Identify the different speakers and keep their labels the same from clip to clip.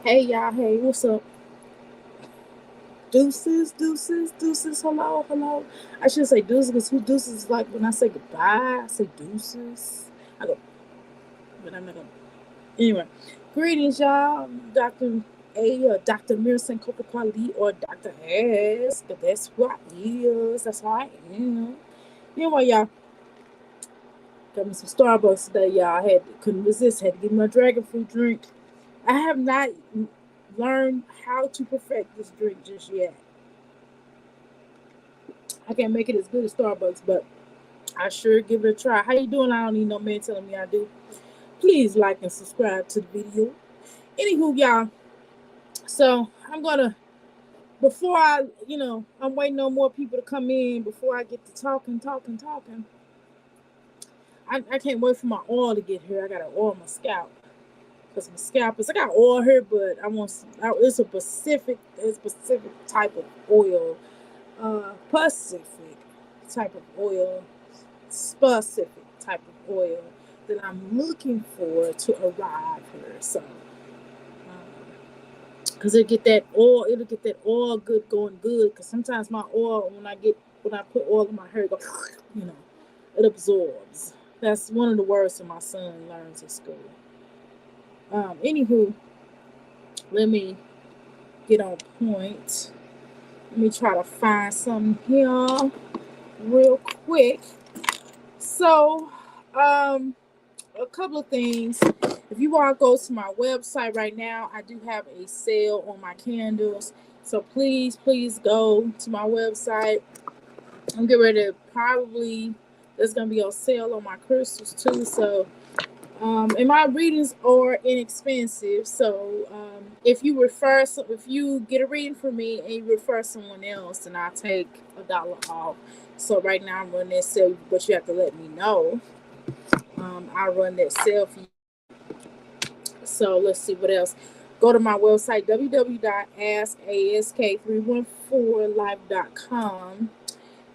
Speaker 1: Hey y'all, hey, what's up? Deuces, deuces, deuces, hello, hello. I should say deuces because who deuces is like when I say goodbye, I say deuces. I go, but I'm not gonna. Anyway, greetings, y'all. Dr. A or Dr. Miracent Copaquali or Dr. S, but that's who I is. That's who I am. Anyway, y'all, got me some Starbucks today, y'all. I couldn't resist, had to get my dragon fruit drink. I have not learned how to perfect this drink just yet. I can't make it as good as Starbucks, but I sure give it a try. How you doing? I don't need no man telling me I do. Please like and subscribe to the video. Anywho, y'all. So I'm gonna before I'm waiting on more people to come in before I get to talking. I can't wait for my oil to get here. I gotta oil my scalp because my scalp is. I got oil here, but I want it's a specific type of oil, Pacific type of oil, specific type of oil that I'm looking for to arrive here. So, because it'll get that oil good going good. Because sometimes my oil, when I put oil in my hair, it goes, you know, it absorbs. That's one of the words that my son learns at school. Anywho, let me get on point. Let me try to find something here real quick. So, a couple of things. If you want to go to my website right now, I do have a sale on my candles. So please go to my website. I'm getting ready to there's going to be a sale on my crystals too. So, and my readings are inexpensive. So, if you get a reading from me and you refer someone else, then I'll take $1 off. So right now I'm running that sale, but you have to let me know. I run that sale for you. So let's see what else. Go to my website, www.askask314life.com.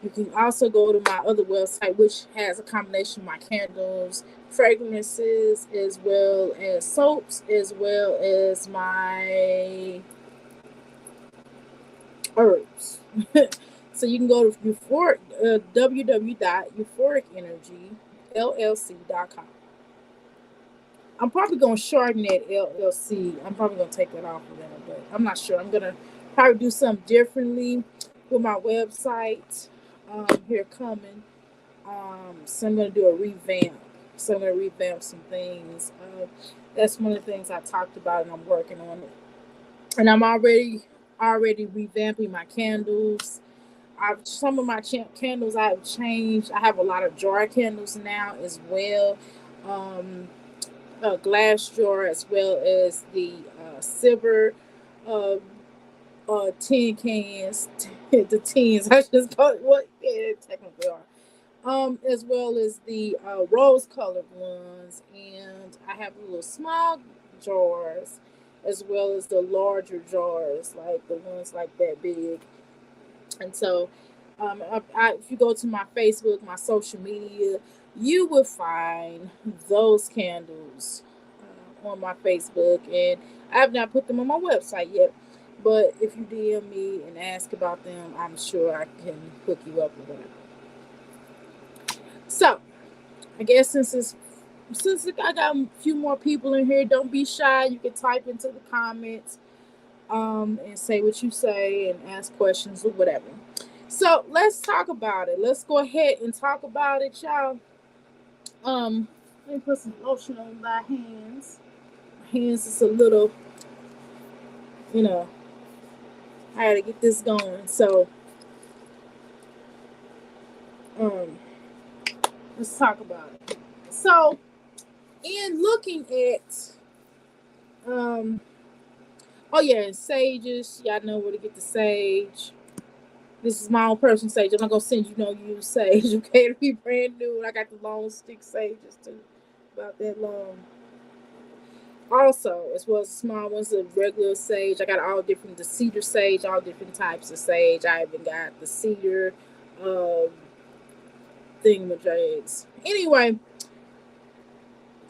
Speaker 1: You can also go to my other website, which has a combination of my candles, fragrances, as well as soaps, as well as my herbs. So you can go to www.euphoricenergyllc.com. I'm probably going to shorten that LLC. I'm probably going to take that off of there, but I'm not sure. I'm going to probably do something differently with my website here coming. So I'm going to do a revamp. So I'm going to revamp some things. That's one of the things I talked about, and I'm working on it. And I'm already revamping my candles. Some of my candles I've changed. I have a lot of jar candles now as well. A glass jar as well as the silver uh, tin cans, the tins. I just call it what they technically are. As well as the rose-colored ones, and I have little small jars, as well as the larger jars, like the ones like that big. And so, if you go to my Facebook, my social media, you will find those candles on my Facebook, and I have not put them on my website yet. But if you DM me and ask about them, I'm sure I can hook you up with them. So, I guess since I got a few more people in here, don't be shy. You can type into the comments and say what you say and ask questions or whatever. So let's talk about it. Let's go ahead and talk about it, y'all. Let me put some lotion on my hands. My hands is a little, you know, I had to get this going. So, um, let's talk about it. So, in looking at, um, oh yeah, sages. Y'all know where to get the sage. This is my own personal sage. I'm not gonna send you no used sage, okay? It'll be brand new. I got the long stick sages too, about that long. Also, as well as the small ones, the regular sage. I got all different, the cedar sage, all different types of sage. I even got the cedar thingamajigs. Anyway,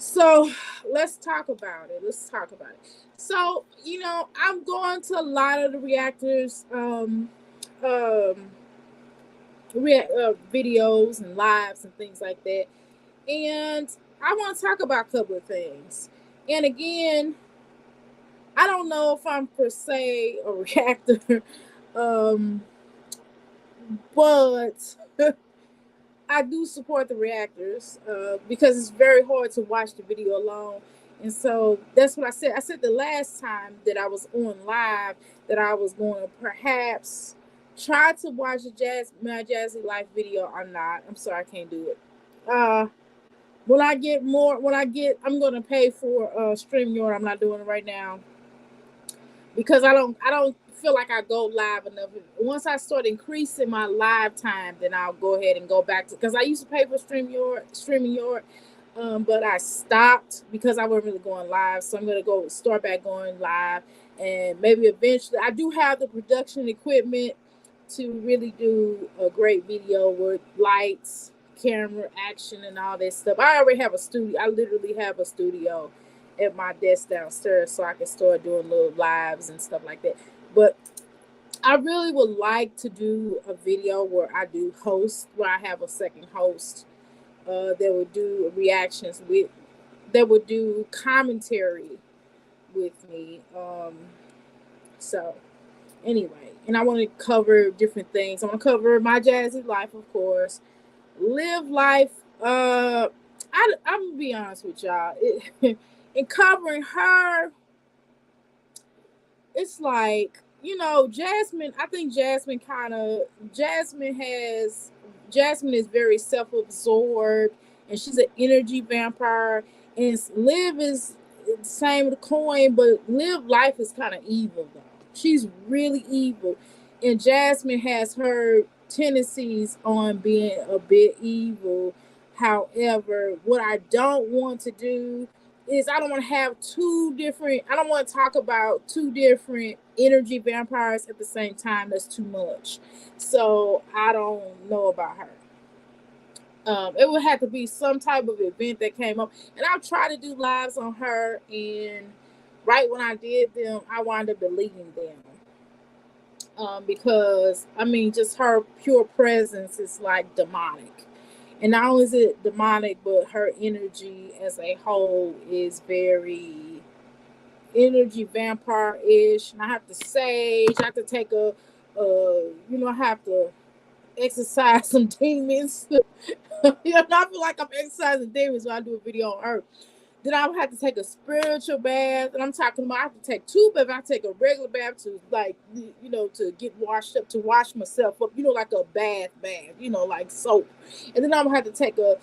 Speaker 1: So let's talk about it. Let's talk about it. So, you know, I'm going to a lot of the reactors um videos and lives and things like that. And I want to talk about a couple of things. And again, I don't know if I'm per se a reactor, um, but I do support the reactors because it's very hard to watch the video alone. And so that's what I said. I said the last time that I was on live that I was going to perhaps try to watch my Jazzy Life video. I'm not. I'm sorry, I can't do it. I'm going to pay for StreamYard. I'm not doing it right now because I don't feel like I go live enough. Once I start increasing my live time, then I'll go ahead and go back to, because I used to pay for StreamYard, but I stopped because I wasn't really going live. So I'm gonna go start back going live, and maybe eventually I do have the production equipment to really do a great video with lights, camera, action, and all that stuff. I already have a studio. I literally have a studio at my desk downstairs, so I can start doing little lives and stuff like that. But I really would like to do a video where I do host, where I have a second host that would do reactions with, that would do commentary with me. So anyway, and I want to cover different things. I want to cover my Jazzy life, of course, live life. I'm gonna be honest with y'all. In covering her, it's like, you know, Jasmine. I think Jasmine is very self-absorbed, and she's an energy vampire. And Liv is the same with the coin, but Liv life is kind of evil though. She's really evil, and Jasmine has her tendencies on being a bit evil. However, what I don't want to do is I don't want to have I don't want to talk about two different energy vampires at the same time. That's too much. So I don't know about her. It would have to be some type of event that came up, and I'll try to do lives on her. And right when I did them, I wound up deleting them because I mean, just her pure presence is like demonic. And not only is it demonic, but her energy as a whole is very energy vampire-ish. And I have to sage. I have to take I have to exercise some demons. I feel like I'm exercising demons when I do a video on Earth. Then I would have to take a spiritual bath, and I'm talking about I have to take two baths. I take a regular bath to, like, to get washed up, to wash myself up, like a bath, like soap. And then I would have to take a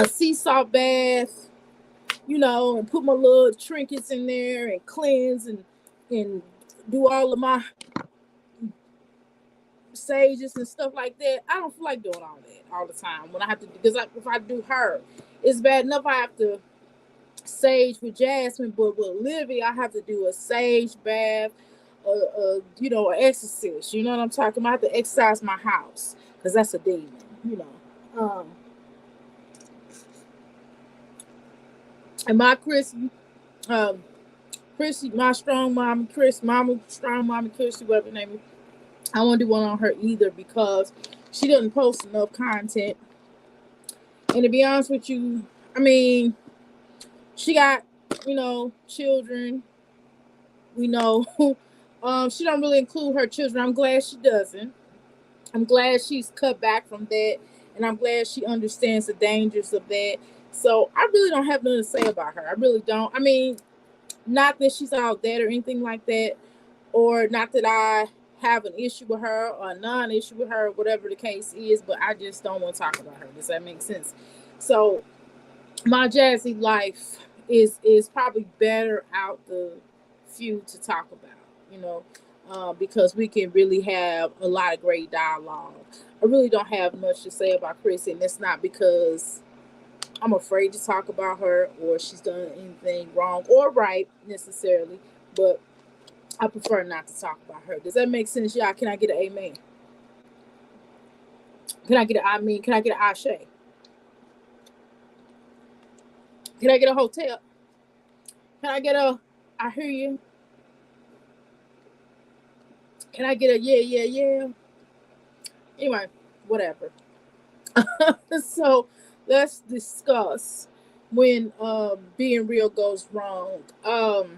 Speaker 1: sea salt bath, and put my little trinkets in there and cleanse and do all of my sages and stuff like that. I don't feel like doing all that all the time when I have to, because if I do her, it's bad enough I have to sage with Jasmine, but with Olivia, I have to do a sage bath, an exorcist. You know what I'm talking about? I have to exercise my house because that's a demon. And my Chrissy, my strong mom, strong mom, Chrissy, whatever her name is. I won't do one on her either because she doesn't post enough content. And to be honest with you, I mean, she got, children. We know. She don't really include her children. I'm glad she doesn't. I'm glad she's cut back from that, and I'm glad she understands the dangers of that. So I really don't have nothing to say about her. I really don't. I mean, not that she's all that or anything like that, or not that I have an issue with her or a non-issue with her, whatever the case is, but I just don't want to talk about her. Does that make sense? So my Jazzy life is probably better out the few to talk about, because we can really have a lot of great dialogue. I really don't have much to say about Chrissy, and it's not because I'm afraid to talk about her or she's done anything wrong or right necessarily, but I prefer not to talk about her. Does that make sense, y'all? Can I get an amen? Can I get an I mean? Can I get an ashe? Can I get a hotel? Can I get a, I hear you. Can I get a yeah, yeah, yeah? Anyway, whatever. So let's discuss when being real goes wrong. But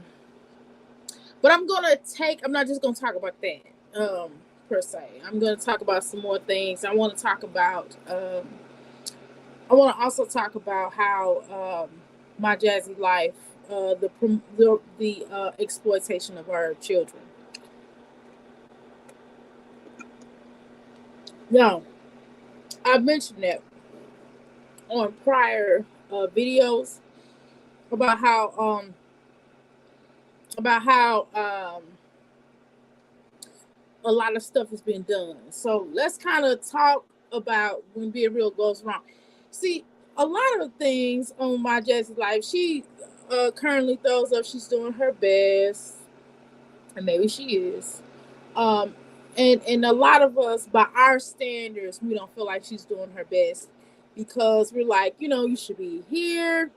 Speaker 1: I'm not just gonna talk about that per se. I'm gonna talk about some more things. I want to talk about I want to also talk about how my Jazzy life, the exploitation of our children. Now, I've mentioned that on prior videos about how a lot of stuff has been done. So let's kind of talk about when being real goes wrong. See, a lot of things on my Jazzy life, she currently throws up. She's doing her best, and maybe she is. Um, and a lot of us, by our standards, we don't feel like she's doing her best because we're like, you should be here,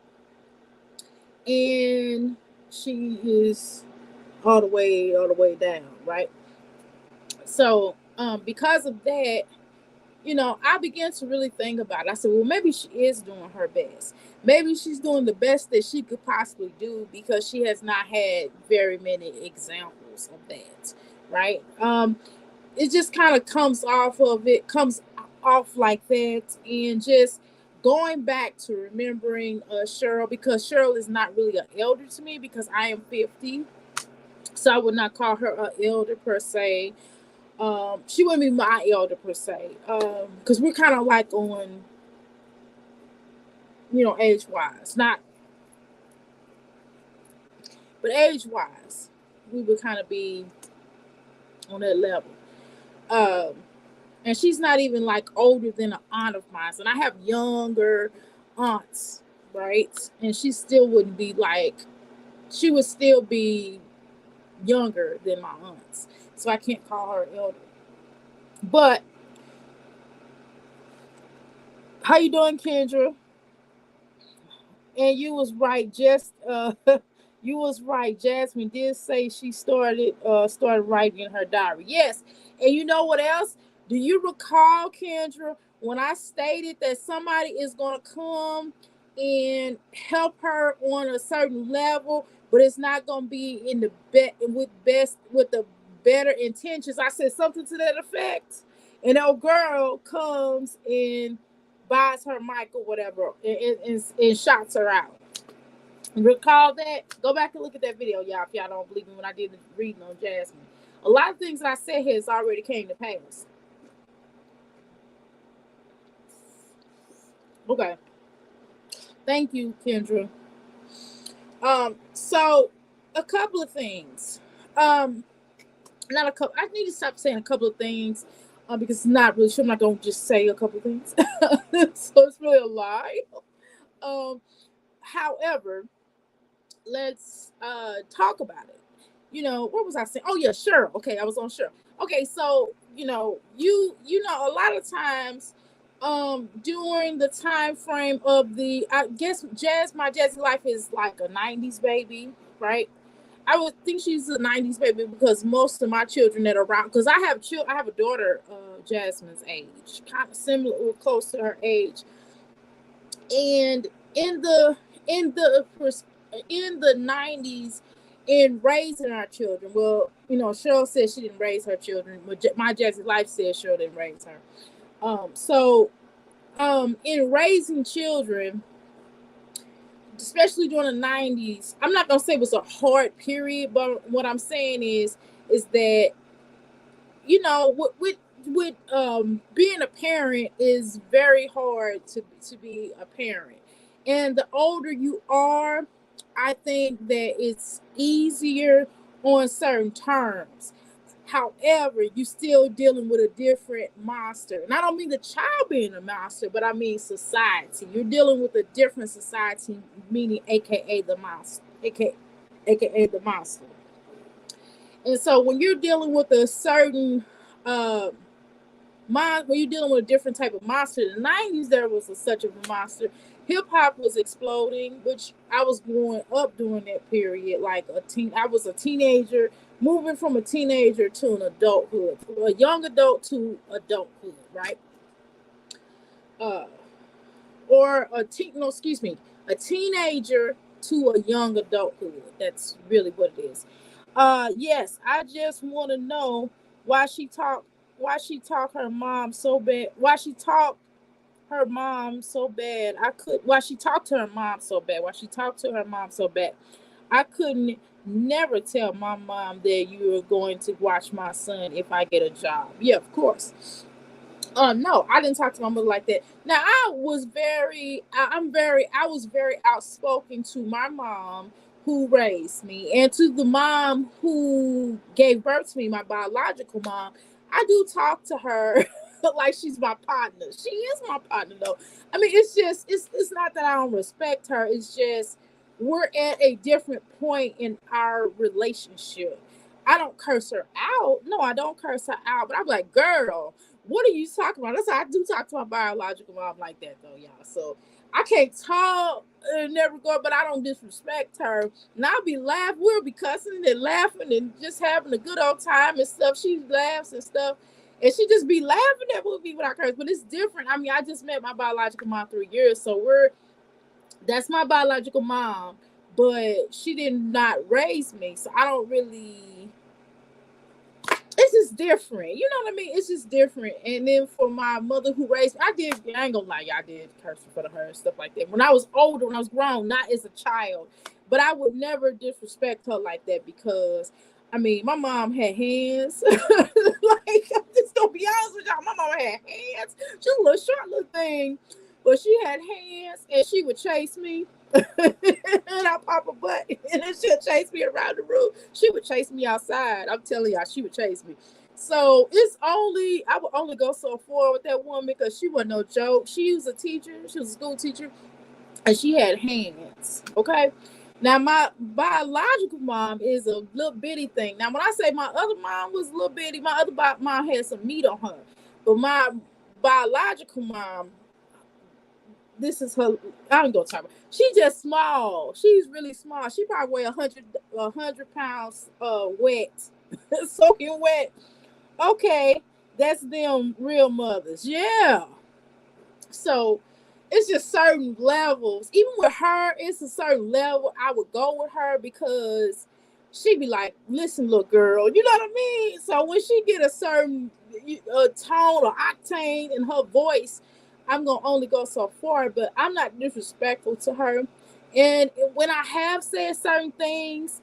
Speaker 1: and she is all the way down, right? So, because of that, I began to really think about it. I said, well, maybe she is doing her best. Maybe she's doing the best that she could possibly do because she has not had very many examples of that, right? It just kind of comes off like that, and just going back to remembering Cheryl, because Cheryl is not really an elder to me because I am 50, so I would not call her an elder per se. She wouldn't be my elder per se, because we're kind of like on, age wise, not, but age wise, we would kind of be on that level. Um, and she's not even like older than an aunt of mine, and I have younger aunts, right? And she still wouldn't be like, she would still be younger than my aunts, so I can't call her elder. But how you doing, Kendra? And you was right, just you was right. Jasmine did say she started writing in her diary. Yes. And you know what else? Do you recall, Kendra, when I stated that somebody is gonna come and help her on a certain level, but it's not gonna be in the with the better intentions? I said something to that effect. And old girl comes and buys her mic or whatever, and shots her out. Recall that? Go back and look at that video, y'all, if y'all don't believe me when I did the reading on Jasmine. A lot of things that I said here has already came to pass. Okay. Thank you, Kendra. So a couple of things. Not a couple. I need to stop saying a couple of things, because it's not really sure. I'm not gonna just say a couple of things. So it's really a lie. Um, However, let's talk about it. What was I saying? Oh yeah, sure. Okay, I was on sure. Okay, so a lot of times during the time frame of the, I guess, my Jazzy life is like a 90s baby, right? I would think she's a 90s baby because most of my children that are around, because I have a daughter Jasmine's age, kind of similar or close to her age. And in the in the in the 90s, in raising our children, well, Cheryl said she didn't raise her children, but my Jazzy life says Cheryl didn't raise her. So in raising children, especially during the 90s, I'm not gonna say it was a hard period, but what I'm saying is that, with being a parent is very hard to be a parent. And the older you are, I think that it's easier on certain terms. However, you're still dealing with a different monster. And I don't mean the child being a monster, but I mean society. You're dealing with a different society, meaning AKA the monster. AKA the monster. And so when you're dealing with a certain uh when you're dealing with a different type of monster, in the 90s there was such a monster. hip hop was exploding, which I was growing up during that period. Like I was a teenager, moving from a teenager to an adulthood, a young adult to adulthood, right? Uh, or a teen, no, excuse me, a teenager to a young adulthood. That's really what it is. Yes, I just want to know why she talked, why she talked her mom so bad, why she talked her mom so bad. I could, why she talked to her mom so bad, why she talked to her mom so bad. I couldn't never tell my mom that you were going to watch my son if I get a job. Yeah, of course. No, I didn't talk to my mother like that. Now I was very outspoken to my mom who raised me and to the mom who gave birth to me, my biological mom. I do talk to her like she's my partner. She is my partner though. I mean, it's not that I don't respect her. It's just we're at a different point in our relationship. I don't curse her out. No, I don't curse her out, but I'm like, girl, what are you talking about? That's how I do talk to my biological mom like that, though, y'all. So I can't talk in that regard, but I don't disrespect her. And I'll be laughing. We'll be cussing and laughing and just having a good old time and stuff. She laughs and stuff. And she just be laughing at me when I curse. But it's different. I mean, I just met my biological mom 3 years. So that's my biological mom. But she did not raise me. So I don't really, it's just different. You know what I mean? It's just different. And then for my mother who raised me, I ain't gonna lie, y'all, I did curse in front of her and stuff like that. When I was older, when I was grown, not as a child. But I would never disrespect her like that because, I mean, my mom had hands. Like, I'm just gonna be honest with y'all. My mom had hands. She was a little short little thing, but she had hands and she would chase me. And I pop a butt, and then she'll chase me around the room. She would chase me outside. I'm telling y'all, she would chase me. So I would only go so far with that woman because she wasn't no joke. She was a teacher. She was a school teacher, and she had hands. Okay. Now my biological mom is a little bitty thing. Now when I say my other mom was a little bitty, my other mom had some meat on her, but my biological mom, this is her. I ain't gonna talk about. She's just small. She's really small. She probably weigh 100 pounds, wet, soaking wet. Okay, that's them real mothers. Yeah. So it's just certain levels. Even with her, it's a certain level I would go with her because she'd be like, "Listen, little girl," you know what I mean. So when she get a certain tone or octane in her voice, I'm gonna only go so far. But I'm not disrespectful to her. And when I have said certain things,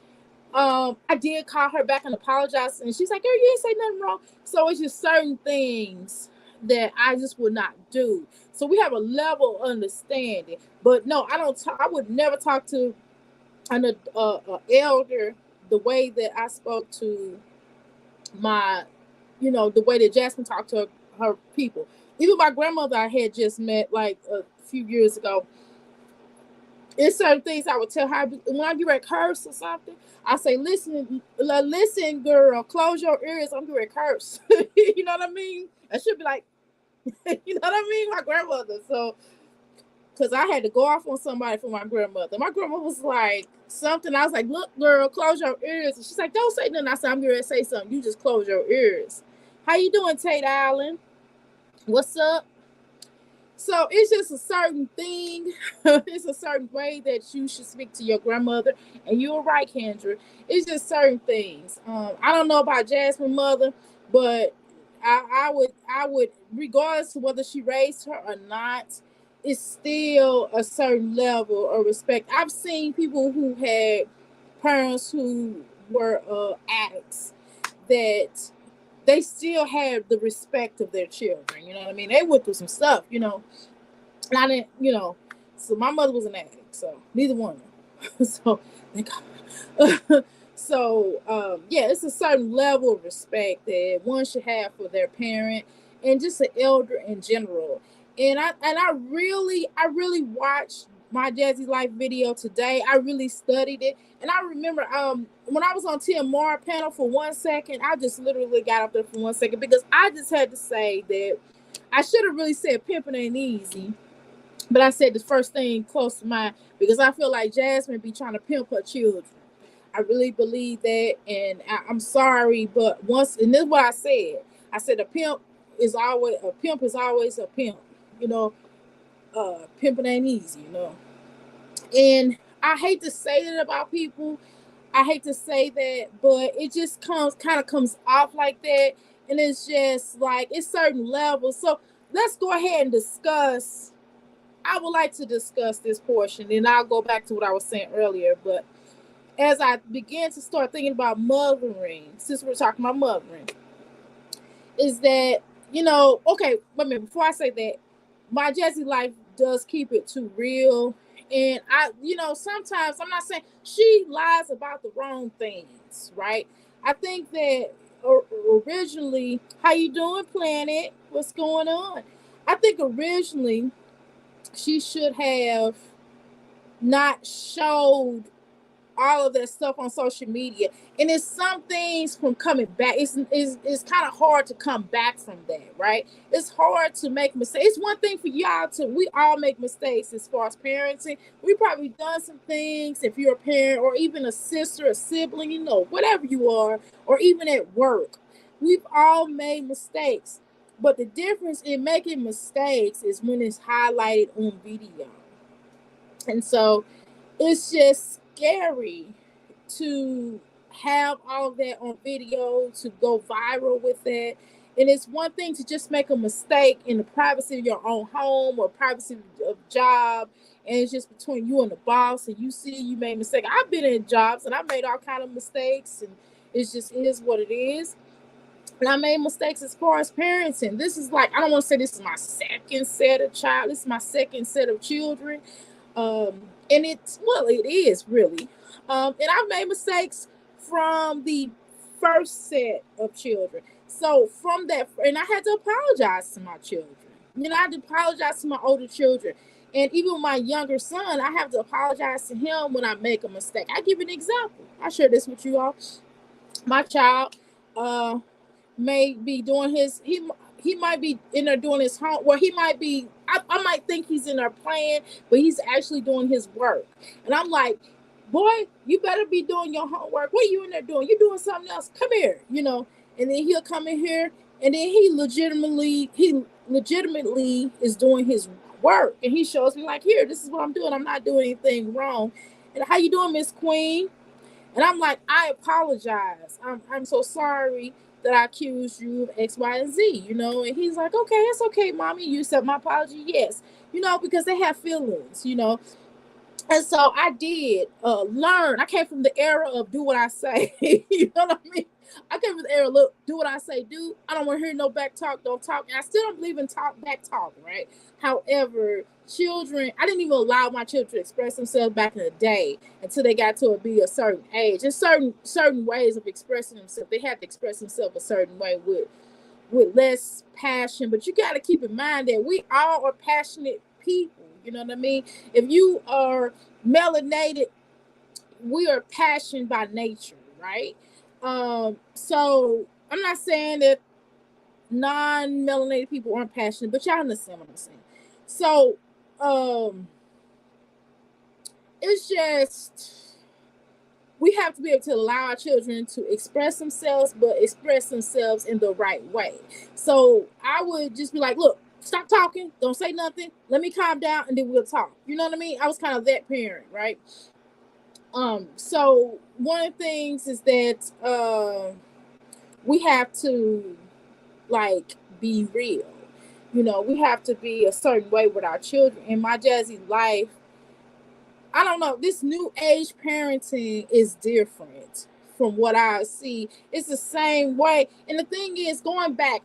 Speaker 1: I did call her back and apologize, and she's like, "Girl, you ain't say nothing wrong." So it's just certain things that I just would not do. So we have a level of understanding. But no, I don't. I would never talk to an elder the way that I spoke to my, the way that Jasmine talked to her people. Even my grandmother I had just met like a few years ago. It's certain things I would tell her when I get ready to curse or something. I say, listen, girl, close your ears. I'm getting ready to curse. You know what I mean? I should be like, you know what I mean? My grandmother. So, because I had to go off on somebody for my grandmother. My grandmother was like something. I was like, look, girl, close your ears. And she's like, don't say nothing. I said, I'm getting ready to say something. You just close your ears. How you doing, Tate Allen? What's up? So it's just a certain thing. It's a certain way that you should speak to your grandmother. And you're right, Kendra. It's just certain things. I don't know about Jasmine's mother, but I would, regardless of whether she raised her or not, it's still a certain level of respect. I've seen people who had parents who were addicts that they still have the respect of their children. You know what I mean? They went through some stuff, And I didn't, So my mother was an addict, so neither one of them. So thank God. So yeah, it's a certain level of respect that one should have for their parent and just an elder in general. And I really watched my Jazzy Life video today. I really studied it. And I remember when I was on Tim Moore panel for 1 second, I just literally got up there for 1 second because I just had to say that I should have really said pimping ain't easy. But I said the first thing close to mind because I feel like Jasmine be trying to pimp her children. I really believe that, and I'm sorry, but once, and this is what I said. I said a pimp is always a pimp. You know, pimping ain't easy. You know, and I hate to say that about people. I hate to say that, but it just comes off like that, and it's just like it's certain levels. So let's go ahead and discuss. I would like to discuss this portion, and I'll go back to what I was saying earlier. But as I began to start thinking about mothering, since we're talking about mothering, is that, okay, wait a minute, before I say that, my Jazzy life does keep it too real. And sometimes I'm not saying she lies about the wrong things, right? I think that originally, how you doing, Planet? What's going on? I think originally she should have not showed all of that stuff on social media. And it's some things from coming back. It's kind of hard to come back from that, right? It's hard to make mistakes. It's one thing for y'all we all make mistakes as far as parenting. We probably done some things if you're a parent or even a sister, a sibling, whatever you are, or even at work. We've all made mistakes. But the difference in making mistakes is when it's highlighted on video. And so it's just scary to have all of that on video, to go viral with that. And it's one thing to just make a mistake in the privacy of your own home or privacy of job, and it's just between you and the boss, and you see you made a mistake. I've been in jobs and I made all kind of mistakes, and it is what it is. And I made mistakes as far as parenting. This is like, I don't want to say this is my second set of child. This is my second set of children. And it is really. And I've made mistakes from the first set of children. So from that, and I had to apologize to my children. I had to apologize to my older children. And even my younger son, I have to apologize to him when I make a mistake. I give an example. I share this with you all. My child may be doing he might be in there doing his home, he might be, I might think he's in there playing, but he's actually doing his work. And I'm like, boy, you better be doing your homework. What are you in there doing? You doing something else? Come here, And then he'll come in here, and then he legitimately is doing his work, and he shows me like, here, this is what I'm doing. I'm not doing anything wrong. And how you doing, Miss Queen? And I'm like, I apologize. I'm so sorry that I accused you of X, Y, and Z, And he's like, okay, it's okay, mommy. You accept my apology? Yes. Because they have feelings, And so I did learn. I came from the era of do what I say. You know what I mean? I came from the era, look, do what I say, do. I don't want to hear no back talk, don't talk. And I still don't believe in back talk, right? However, children, I didn't even allow my children to express themselves back in the day until they got to be a certain age. There's certain ways of expressing themselves. They have to express themselves a certain way with less passion. But you got to keep in mind that we all are passionate people. You know what I mean? If you are melanated, we are passionate by nature, right? So I'm not saying that non-melanated people aren't passionate, but y'all understand what I'm saying. So it's just, we have to be able to allow our children to express themselves, but express themselves in the right way. So I would just be like, look, stop talking, don't say nothing, let me calm down, and then we'll talk. You know what I mean? I was kind of that parent, right? So one of the things is that we have to be real. We have to be a certain way with our children. In my Jazzy life, I don't know, this new age parenting is different from what I see. It's the same way. And the thing is, going back,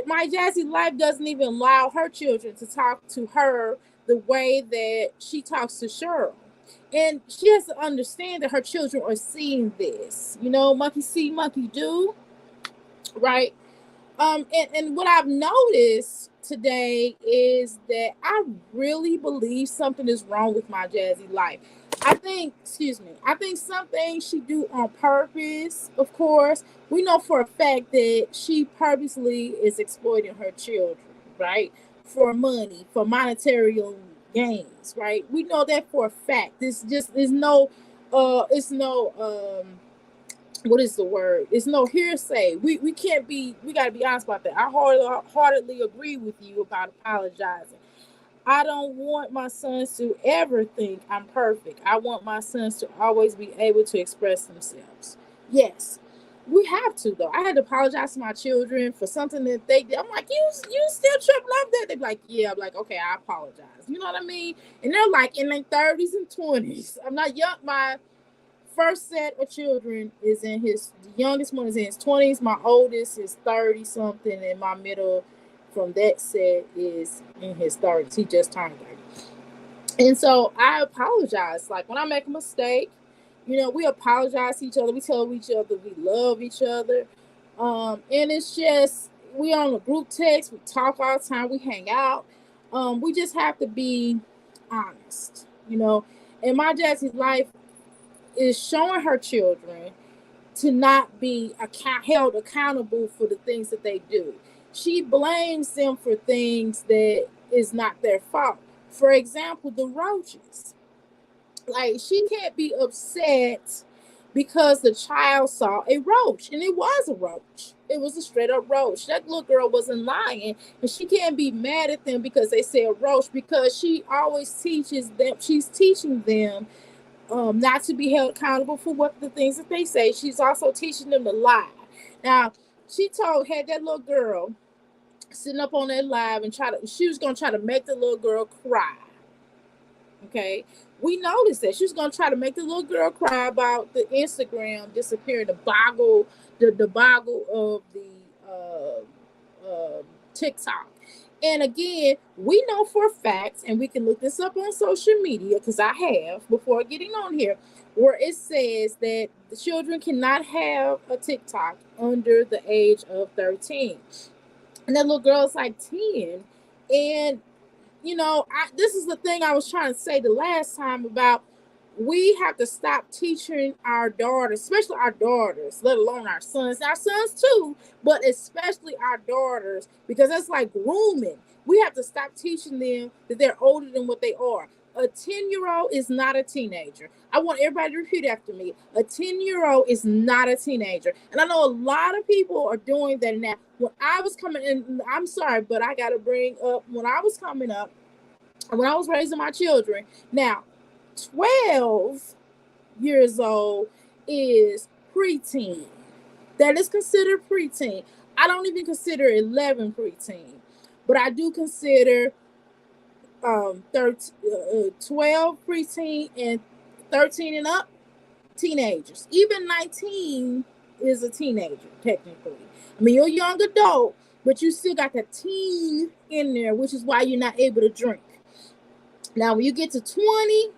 Speaker 1: my Jazzy life doesn't even allow her children to talk to her the way that she talks to Cheryl. And she has to understand that her children are seeing this. Monkey see, monkey do, right? And what I've noticed today is that I really believe something is wrong with my Jazzy life. I think some things she do on purpose, of course. We know for a fact that she purposely is exploiting her children, right? For money, for monetary gains, right? We know that for a fact. This just is no it's no what is the word? It's no hearsay. We can't be, we got to be honest about that. I wholeheartedly agree with you about apologizing. I don't want my sons to ever think I'm perfect. I want my sons to always be able to express themselves. Yes, we have to though. I had to apologize to my children for something that they did. I'm like, you still tripping off that? They're like, yeah. I'm like, okay, I apologize. You know what I mean? And they're like in their 30s and 20s. I'm not young. My first set of children is in his, the youngest one is in his 20s. My oldest is 30 something, and my middle from that set is in his 30s. He just turned 30. And so I apologize. Like when I make a mistake, we apologize to each other. We tell each other we love each other. And it's just, we on a group text, we talk all the time, we hang out. We just have to be honest, And my Jazzy's life is showing her children to not be held accountable for the things that they do. She blames them for things that is not their fault. For example, the roaches. Like, she can't be upset because the child saw a roach, and it was a roach. It was a straight up roach. That little girl wasn't lying, and she can't be mad at them because they say a roach, because she always teaches them, she's teaching them not to be held accountable for what the things that they say. She's also teaching them to lie. Now, she had that little girl sitting up on that live and she was going to try to make the little girl cry. Okay. We noticed that she was going to try to make the little girl cry about the Instagram disappearing, the boggle of the TikTok. And again, we know for a fact, and we can look this up on social media, because I have before getting on here, where it says that the children cannot have a TikTok under the age of 13. And that little girl's like 10. And, this is the thing I was trying to say the last time about, we have to stop teaching our daughters, especially our daughters, let alone our sons too, but especially our daughters, because that's like grooming. We have to stop teaching them that they're older than what they are. A 10-year-old is not a teenager. I want everybody to repeat after me. A 10-year-old is not a teenager. And I know a lot of people are doing that now. When I was coming in, I'm sorry, but I got to bring up, when I was coming up, when I was raising my children, now, 12 years old is preteen. That is considered preteen. I don't even consider 11 preteen, but I do consider 12 preteen and 13 and up teenagers. Even 19 is a teenager, technically. I mean, you're a young adult, but you still got the teen in there, which is why you're not able to drink. Now, when you get to 20,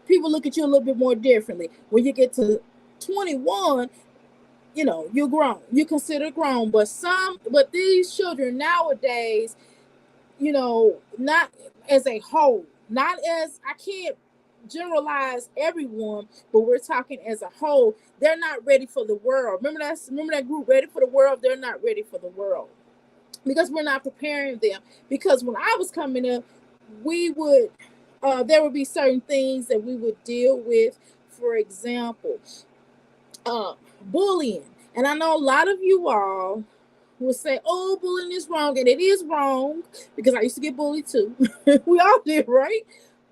Speaker 1: people look at you a little bit more differently. When you get to 21, you're grown. You consider grown. But these children nowadays, not as a whole, not as, I can't generalize everyone, but we're talking as a whole, they're not ready for the world. Remember that group, Ready for the World? They're not ready for the world because we're not preparing them. Because when I was coming up, there would be certain things that we would deal with. For example, bullying. And I know a lot of you all will say, oh, bullying is wrong. And it is wrong, because I used to get bullied too. We all did, right?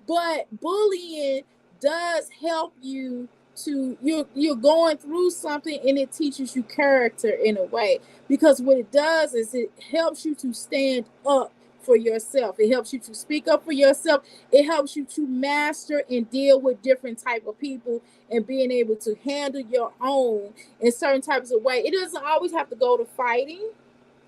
Speaker 1: But bullying does help you you're going through something, and it teaches you character in a way. Because what it does is it helps you to stand up for yourself. It helps you to speak up for yourself. It helps you to master and deal with different type of people, and being able to handle your own in certain types of way. It doesn't always have to go to fighting.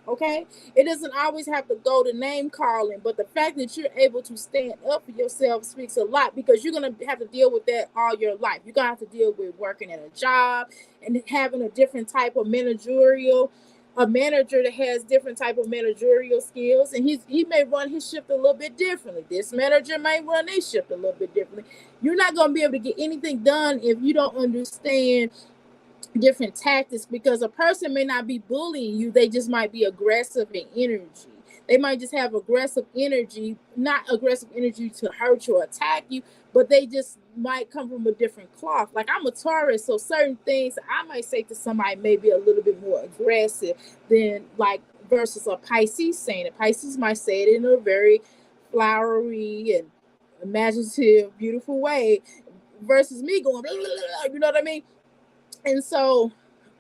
Speaker 1: Okay, it doesn't always have to go to name calling, but the fact that you're able to stand up for yourself speaks a lot, because you're going to have to deal with that all your life. You're going to have to deal with working at a job and having a different type of a manager that has different type of managerial skills, and he may run his shift a little bit differently. This manager may run their shift a little bit differently. You're not going to be able to get anything done if you don't understand different tactics, because a person may not be bullying you, they just might be aggressive in energy. They might just have aggressive energy, not aggressive energy to hurt you or attack you, but they just might come from a different cloth. Like I'm a Taurus, so certain things I might say to somebody may be a little bit more aggressive than like versus a Pisces saying it. Pisces might say it in a very flowery and imaginative, beautiful way versus me going, blah, blah, blah, you know what I mean? And so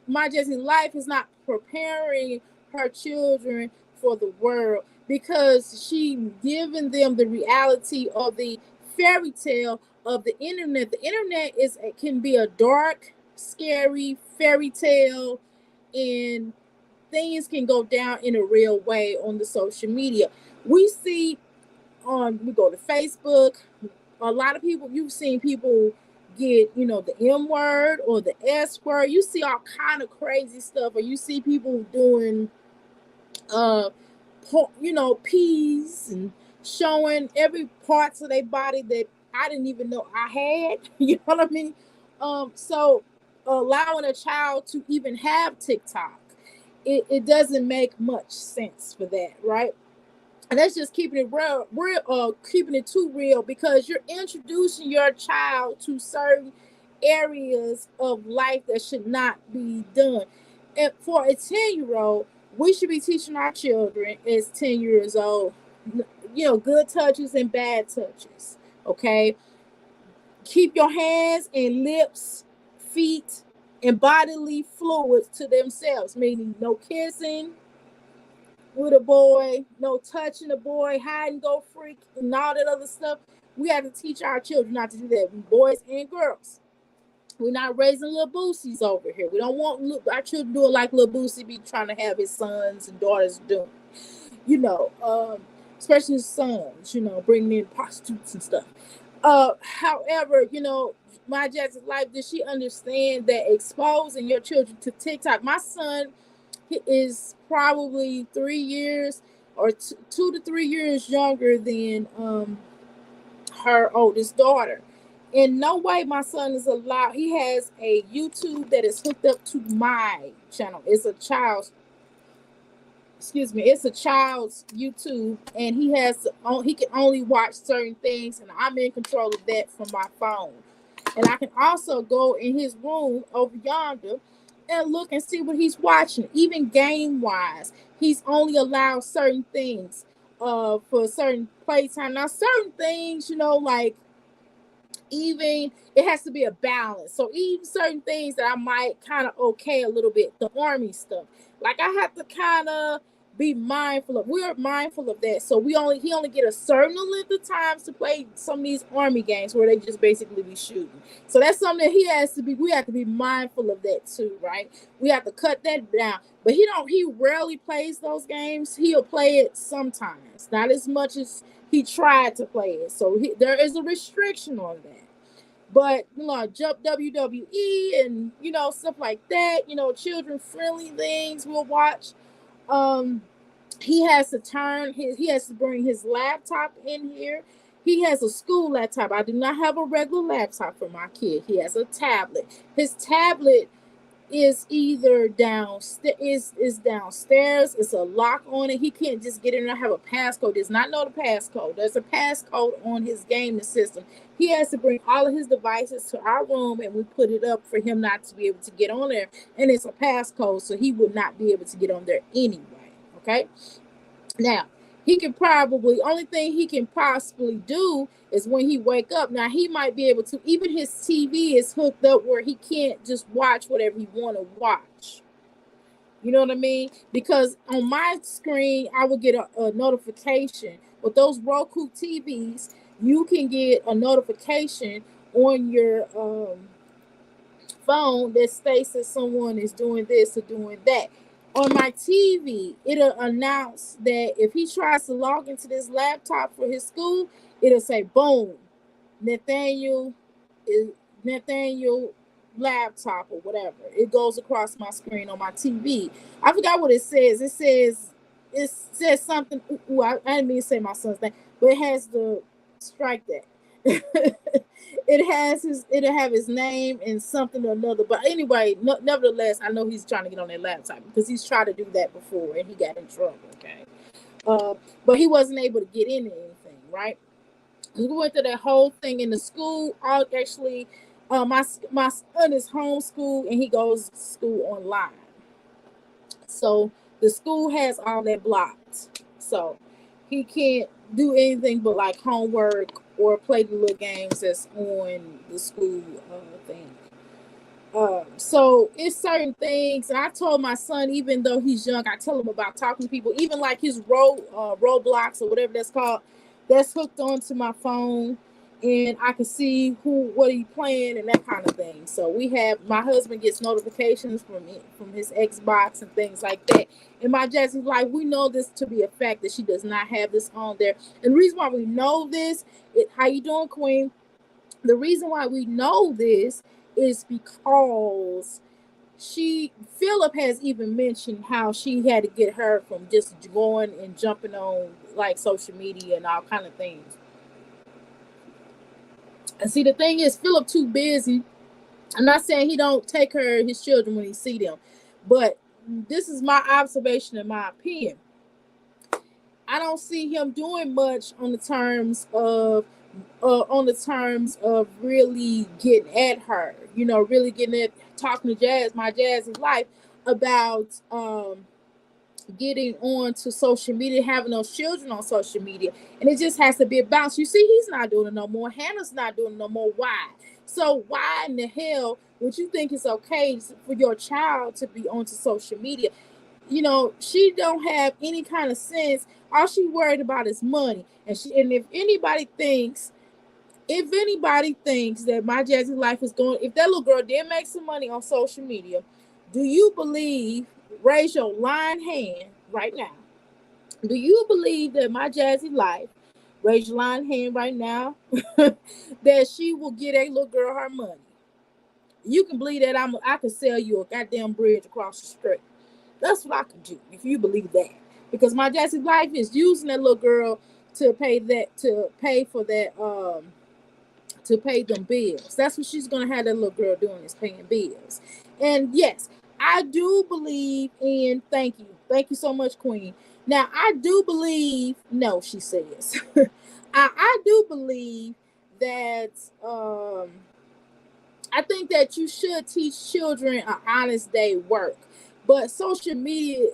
Speaker 1: my Jazzy life is not preparing her children for the world because she giving them the reality of the fairy tale of the internet. The internet is can be a dark, scary fairy tale, and things can go down in a real way on the social media. We see we go to Facebook, a lot of people, you've seen people get, the M word or the S word. You see all kind of crazy stuff, or you see people doing, peas and showing every parts of their body that I didn't even know I had. You know what I mean? So allowing a child to even have TikTok, it doesn't make much sense for that, right? And that's just keeping it real, keeping it too real, because you're introducing your child to certain areas of life that should not be done. And for a 10-year-old, we should be teaching our children as 10 years old, good touches and bad touches. Okay. Keep your hands and lips, feet, and bodily fluids to themselves, meaning no kissing with a boy, no touching a boy, hide and go freak, and all that other stuff. We have to teach our children not to do that, boys and girls. We're not raising little boosies over here. We don't want our children doing like little boosie be trying to have his sons and daughters doing. Especially his sons, bringing in prostitutes and stuff. However, my Jazzy's life, did she understand that exposing your children to TikTok? My son, he is probably 3 years or 2 to 3 years younger than her oldest daughter. In no way my son is allowed. He has a YouTube that is hooked up to my channel. It's a child's YouTube, and he can only watch certain things, and I'm in control of that from my phone. And I can also go in his room over yonder and look and see what he's watching. Even game wise, he's only allowed certain things for certain playtime. Now certain things, like, even it has to be a balance. So even certain things that I might kind of okay a little bit, the army stuff, like I have to kind of be mindful of. We're mindful of that. So he only get a certain length of times to play some of these army games where they just basically be shooting. So that's something that we have to be mindful of that too, right? We have to cut that down. But he rarely plays those games. He'll play it sometimes, not as much as he tried to play it. So there is a restriction on that. But jump WWE and stuff like that, children friendly things we'll watch. He has to bring his laptop in here. He has a school laptop. I do not have a regular laptop for my kid. He has a tablet. His tablet is either downstairs. It's a lock on it. He can't just get in and have a passcode. Does not know the passcode. There's a passcode on his gaming system. He has to bring all of his devices to our room, and we put it up for him not to be able to get on there. And it's a passcode, so he would not be able to get on there anyway. Okay. Now, only thing he can possibly do is when he wake up. Now, he might be able to, even his TV is hooked up where he can't just watch whatever he want to watch. You know what I mean? Because on my screen, I would get a notification. With those Roku TVs, you can get a notification on your phone that states that someone is doing this or doing that. On my TV, it'll announce that if he tries to log into this laptop for his school, it'll say, boom, Nathaniel laptop or whatever. It goes across my screen on my TV. I forgot what it says. It says something. Ooh, I didn't mean to say my son's name, but it has the strike that. It'll have his name and something or another. But anyway, nevertheless, I know he's trying to get on that laptop because he's tried to do that before and he got in trouble. Okay. But he wasn't able to get into anything, right? We went through that whole thing in the school. All actually, my son is homeschooled and he goes to school online. So the school has all that blocked. So he can't do anything but like homework or play the little games that's on the school thing. So it's certain things, and I told my son, even though he's young, I tell him about talking to people, even like his Roblox or whatever that's called, that's hooked onto my phone, and I can see what he playing and that kind of thing. So we have my husband gets notifications from his Xbox and things like that. In my Jazzy's life, we know this to be a fact that she does not have this on there. And the reason why we know this, how you doing, Queen? The reason why we know this is because Philip has even mentioned how she had to get her from just going and jumping on like social media and all kind of things. And see, the thing is, Philip too busy. I'm not saying he don't take care of his children when he see them, but this is my observation and my opinion. I don't see him doing much on the terms of really getting at her, really getting at talking to my Jazzy's life about getting on to social media, having those children on social media. And it just has to be a bounce. You see, he's not doing it no more. Hannah's not doing it no more. Why? So why in the hell would you think it's okay for your child to be onto social media? She don't have any kind of sense. All she worried about is money. And if anybody thinks that my Jazzy life is going, if that little girl did make some money on social media, do you believe, raise your lying hand right now, do you believe that my Jazzy life, raise your lying hand right now, that she will get a little girl her money? You can believe that I can sell you a goddamn bridge across the street. That's what I can do if you believe that. Because my Jazzy life is using that little girl to pay for that to pay them bills. That's what she's gonna have that little girl doing, is paying bills. And yes, I do believe in thank you so much, Queen. Now I do believe, no, she says, I do believe that I think that you should teach children an honest day work. But social media,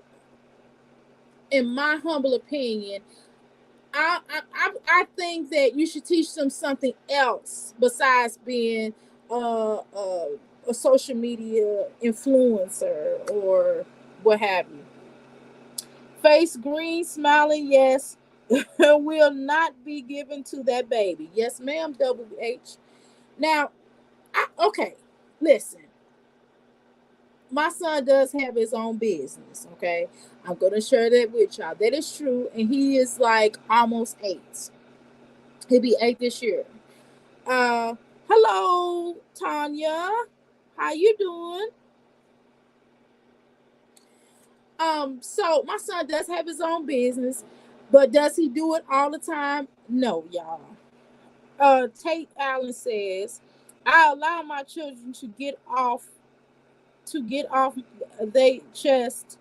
Speaker 1: in my humble opinion, I think that you should teach them something else besides being a social media influencer or what have you. Face green, smiling, yes, will not be given to that baby. Yes, ma'am, Double H. Now, okay, listen. My son does have his own business, okay? I'm going to share that with y'all. That is true, and he is like almost 8. He'll be 8 this year. Hello, Tanya. How you doing? So my son does have his own business, but does he do it all the time? No, y'all. Tate Allen says, I allow my children to get off their chest,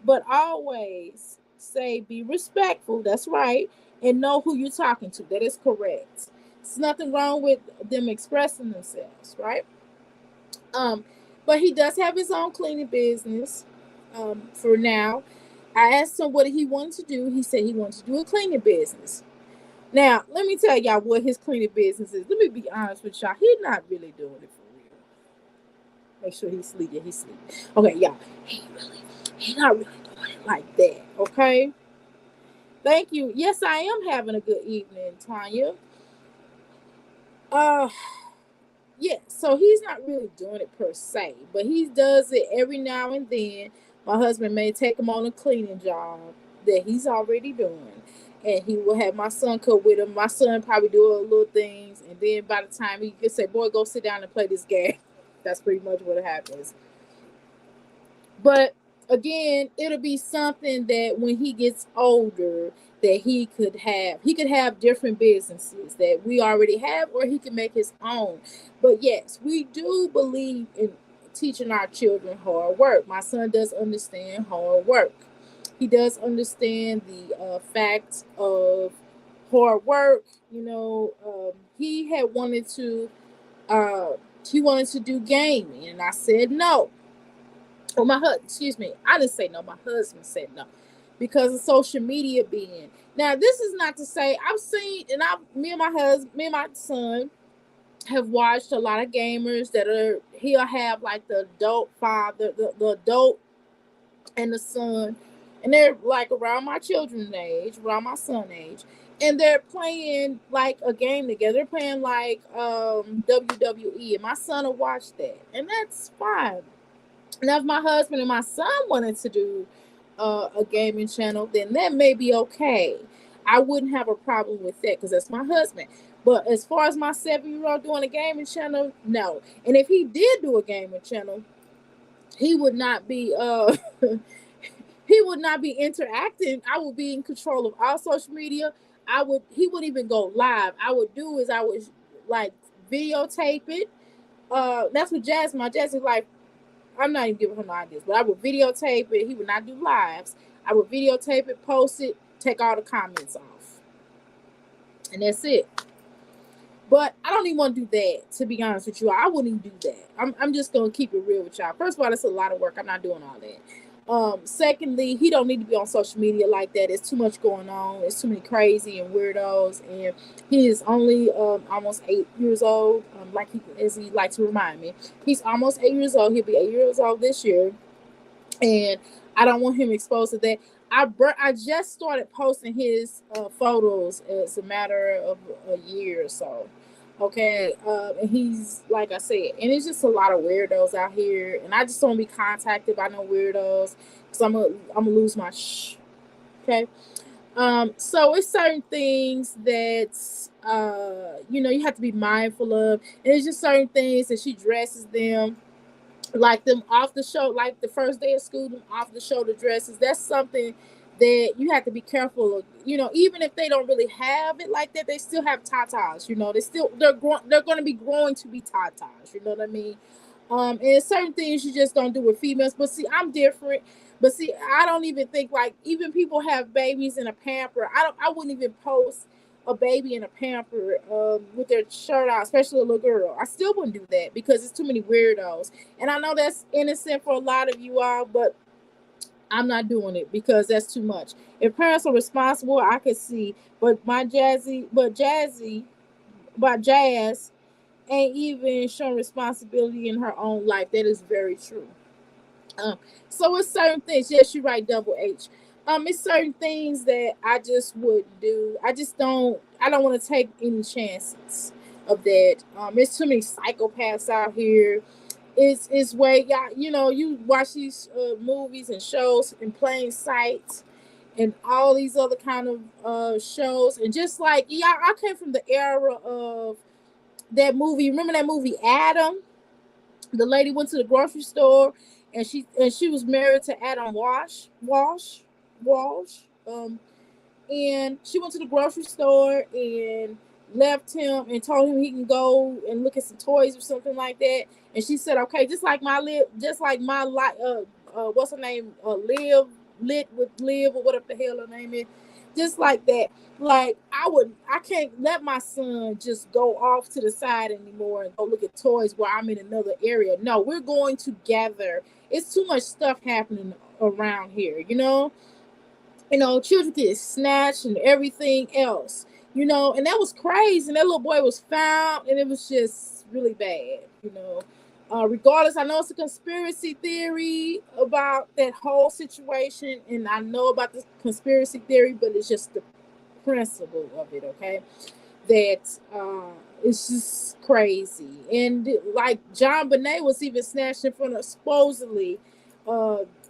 Speaker 1: but always say be respectful. That's right. And know who you're talking to. That is correct. There's nothing wrong with them expressing themselves, right? But he does have his own cleaning business. For now, I asked him what he wanted to do. He said he wanted to do a cleaning business. Now, let me tell y'all what his cleaning business is. Let me be honest with y'all. He's not really doing it for real. Make sure he's sleep. Yeah, he's sleep. Okay, y'all. He's not really doing it like that. Okay. Thank you. Yes, I am having a good evening, Tanya. Yeah, so he's not really doing it per se, but he does it every now and then. My husband may take him on a cleaning job that he's already doing, and he will have my son come with him. My son probably do little things, and then by the time he can say, boy, go sit down and play this game. That's pretty much what happens. But again, it'll be something that when he gets older, that he could have different businesses that we already have, or he can make his own. But yes, we do believe in teaching our children hard work. My son does understand hard work. He does understand the fact of hard work. He had wanted to uh, he wanted to do gaming, and I said no. Well, excuse me, I didn't say no. My husband said no because of social media being. Now, this is not to say I've seen, and me and my husband, me and my son have watched a lot of gamers that he'll have like the adult father, the adult and the son, and they're like around my children's age, around my son's age, and they're playing like a game together. They're playing like WWE, and my son will watch that, and that's fine. Now, if my husband and my son wanted to do a gaming channel, then that may be okay. I wouldn't have a problem with that because that's my husband. But as far as my 7-year-old doing a gaming channel, no. And if he did do a gaming channel, he would not be he would not be interacting. I would be in control of all social media. He wouldn't even go live. I would like videotape it. That's what my Jazzy like. I'm not even giving him no ideas, but I would videotape it. He would not do lives. I would videotape it, post it, take all the comments off. And that's it. But I don't even want to do that, to be honest with you. I wouldn't even do that. I'm just going to keep it real with y'all. First of all, that's a lot of work. I'm not doing all that. Secondly, he don't need to be on social media like that. There's too much going on. There's too many crazy and weirdos. And he is only almost 8 years old, as he likes to remind me. He's almost 8 years old. He'll be 8 years old this year. And I don't want him exposed to that. I just started posting his photos as a matter of a year or so. Okay, and he's like I said, and it's just a lot of weirdos out here, and I just don't be contacted by no weirdos because I'm gonna lose my Okay, so it's certain things that you have to be mindful of, and it's just certain things that she dresses them like them off the show, like the first day of school, them off the shoulder dresses. That's something that you have to be careful of. Even if they don't really have it like that, they still have tatas. They're going to be growing to be tatas. You know what I mean? And certain things you just don't do with females. But see, I'm different. But see, I don't even think like even people have babies in a pamper. I wouldn't even post a baby in a pamper with their shirt out, especially a little girl. I still wouldn't do that because it's too many weirdos. And I know that's innocent for a lot of you all, but I'm not doing it because that's too much. If parents are responsible, I could see. But Jazz ain't even showing responsibility in her own life. That is very true. So it's certain things. Yes, you're right, Double H. It's certain things that I just wouldn't do. I don't want to take any chances of that. There's too many psychopaths out here. It's where y'all, you watch these movies and shows in plain sight and all these other kind of shows. And just like, I came from the era of that movie. Remember that movie Adam? The lady went to the grocery store and she was married to Adam Walsh. And she went to the grocery store and left him and told him he can go and look at some toys or something like that. And she said, "Okay, just like my life, what's her name, lit with live or whatever the hell her name is, just like that. Like I can't let my son just go off to the side anymore and go look at toys while I'm in another area. No, we're going together. It's too much stuff happening around here, children get snatched and everything else, and that was crazy. And that little boy was found, and it was just really bad. Regardless, I know it's a conspiracy theory about that whole situation, and I know about the conspiracy theory, but it's just the principle of it, okay? That it's just crazy. And like John Bonet was even snatched in front of, supposedly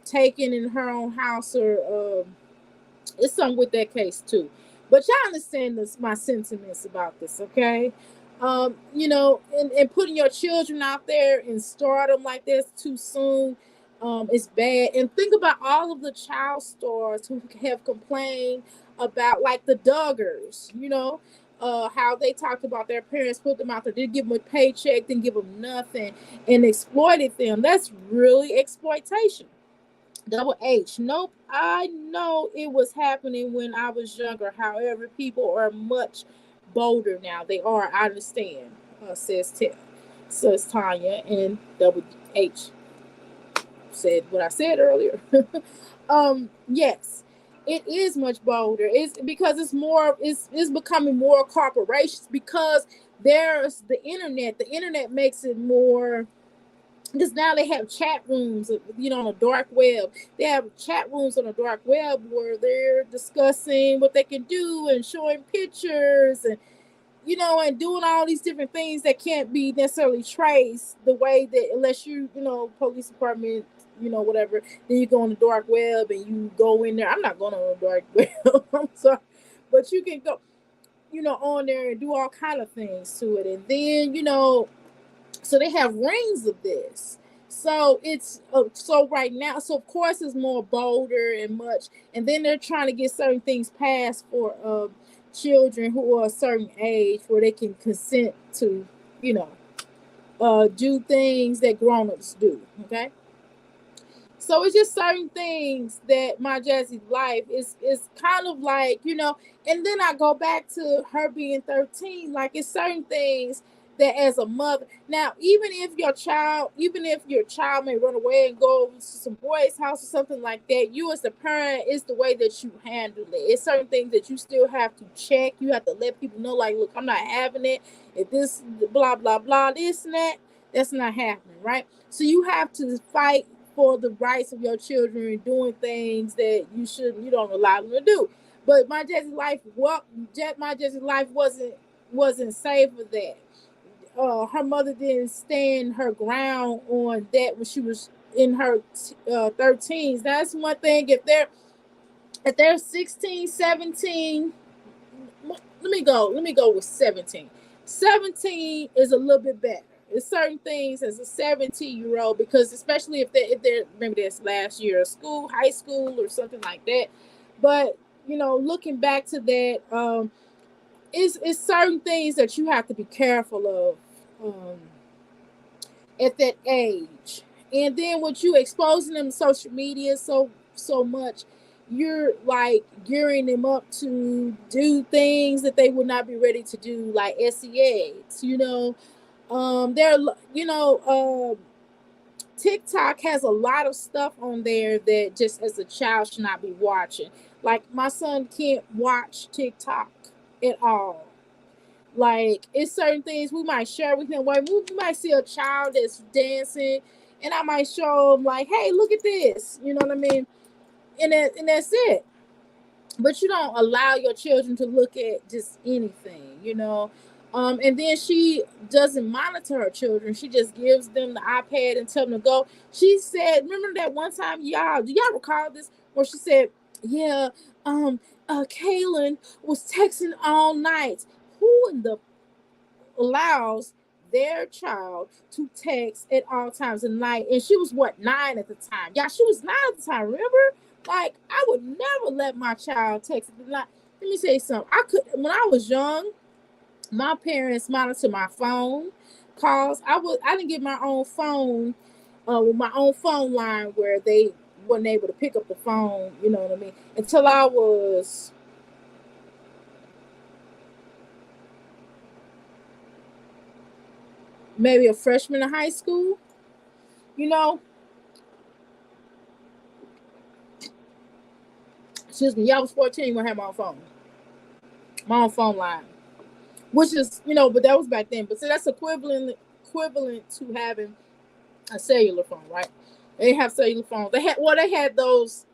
Speaker 1: taken in her own house, or it's something with that case too. But y'all understand my sentiments about this, okay? And putting your children out there and stardom like this too soon is bad. And think about all of the child stars who have complained about, like the Duggars, how they talked about their parents put them out there, didn't give them a paycheck, didn't give them nothing, and exploited them. That's really exploitation. Double H. Nope. I know it was happening when I was younger. However, people are much bolder now. They are. I understand. Says Tanya, and Double H said what I said earlier. Yes, it is much bolder. It's because it's more. It's becoming more corporations because there's the internet. The internet makes it more, because now they have chat rooms, on the dark web. They have chat rooms on the dark web where they're discussing what they can do and showing pictures and and doing all these different things that can't be necessarily traced the way that, unless police department, whatever. Then you go on the dark web and you go in there. I'm not going on the dark web. I'm sorry, but you can go, on there and do all kind of things to it, and then so they have rings of this. So it's so right now, so of course it's more bolder and much, and then they're trying to get certain things passed for children who are a certain age where they can consent to you know do things that grown-ups do. Okay, so it's just certain things that my Jazzy life is kind of like, and then I go back to her being 13. Like, it's certain things that as a mother, now even if your child may run away and go to some boy's house or something like that, you as the parent, is the way that you handle it. It's certain things that you still have to check. You have to let people know, like, look, I'm not having it. If this blah blah blah, this and that, that's not happening, right? So you have to fight for the rights of your children and doing things that you don't allow them to do. But my Jesse's life wasn't safe for that. Her mother didn't stand her ground on that when she was in her 13s. That's one thing. If they're 16, 17, let me go with 17. 17 is a little bit better. There's certain things as a 17-year-old, because especially if they're maybe that's last year of school, high school or something like that. But looking back to that, it's certain things that you have to be careful of at that age. And then with you exposing them to social media so much, you're like gearing them up to do things that they would not be ready to do, like sex. There, TikTok has a lot of stuff on there that just as a child should not be watching. Like, my son can't watch TikTok at all. Like, it's certain things we might share with him. Like, we might see a child that's dancing, and I might show him, like, hey, look at this. You know what I mean? And that's it. But you don't allow your children to look at just anything. And then she doesn't monitor her children. She just gives them the iPad and tell them to go. She said, remember that one time, do y'all recall this? Where she said, yeah, Kaylin was texting all night. Who in the allows their child to text at all times of the night? And she was, what, 9 at the time? Yeah, she was 9 at the time, remember? Like, I would never let my child text at the night. Let me say something. When I was young, my parents monitored my phone calls. I didn't get my own phone with my own phone line where they wasn't able to pick up the phone, you know what I mean, until I was maybe a freshman in high school. You know, excuse me, y'all was 14 when I had my own phone line, which is, but that was back then. But so that's equivalent to having a cellular phone, right? They have cellular phones. They had those,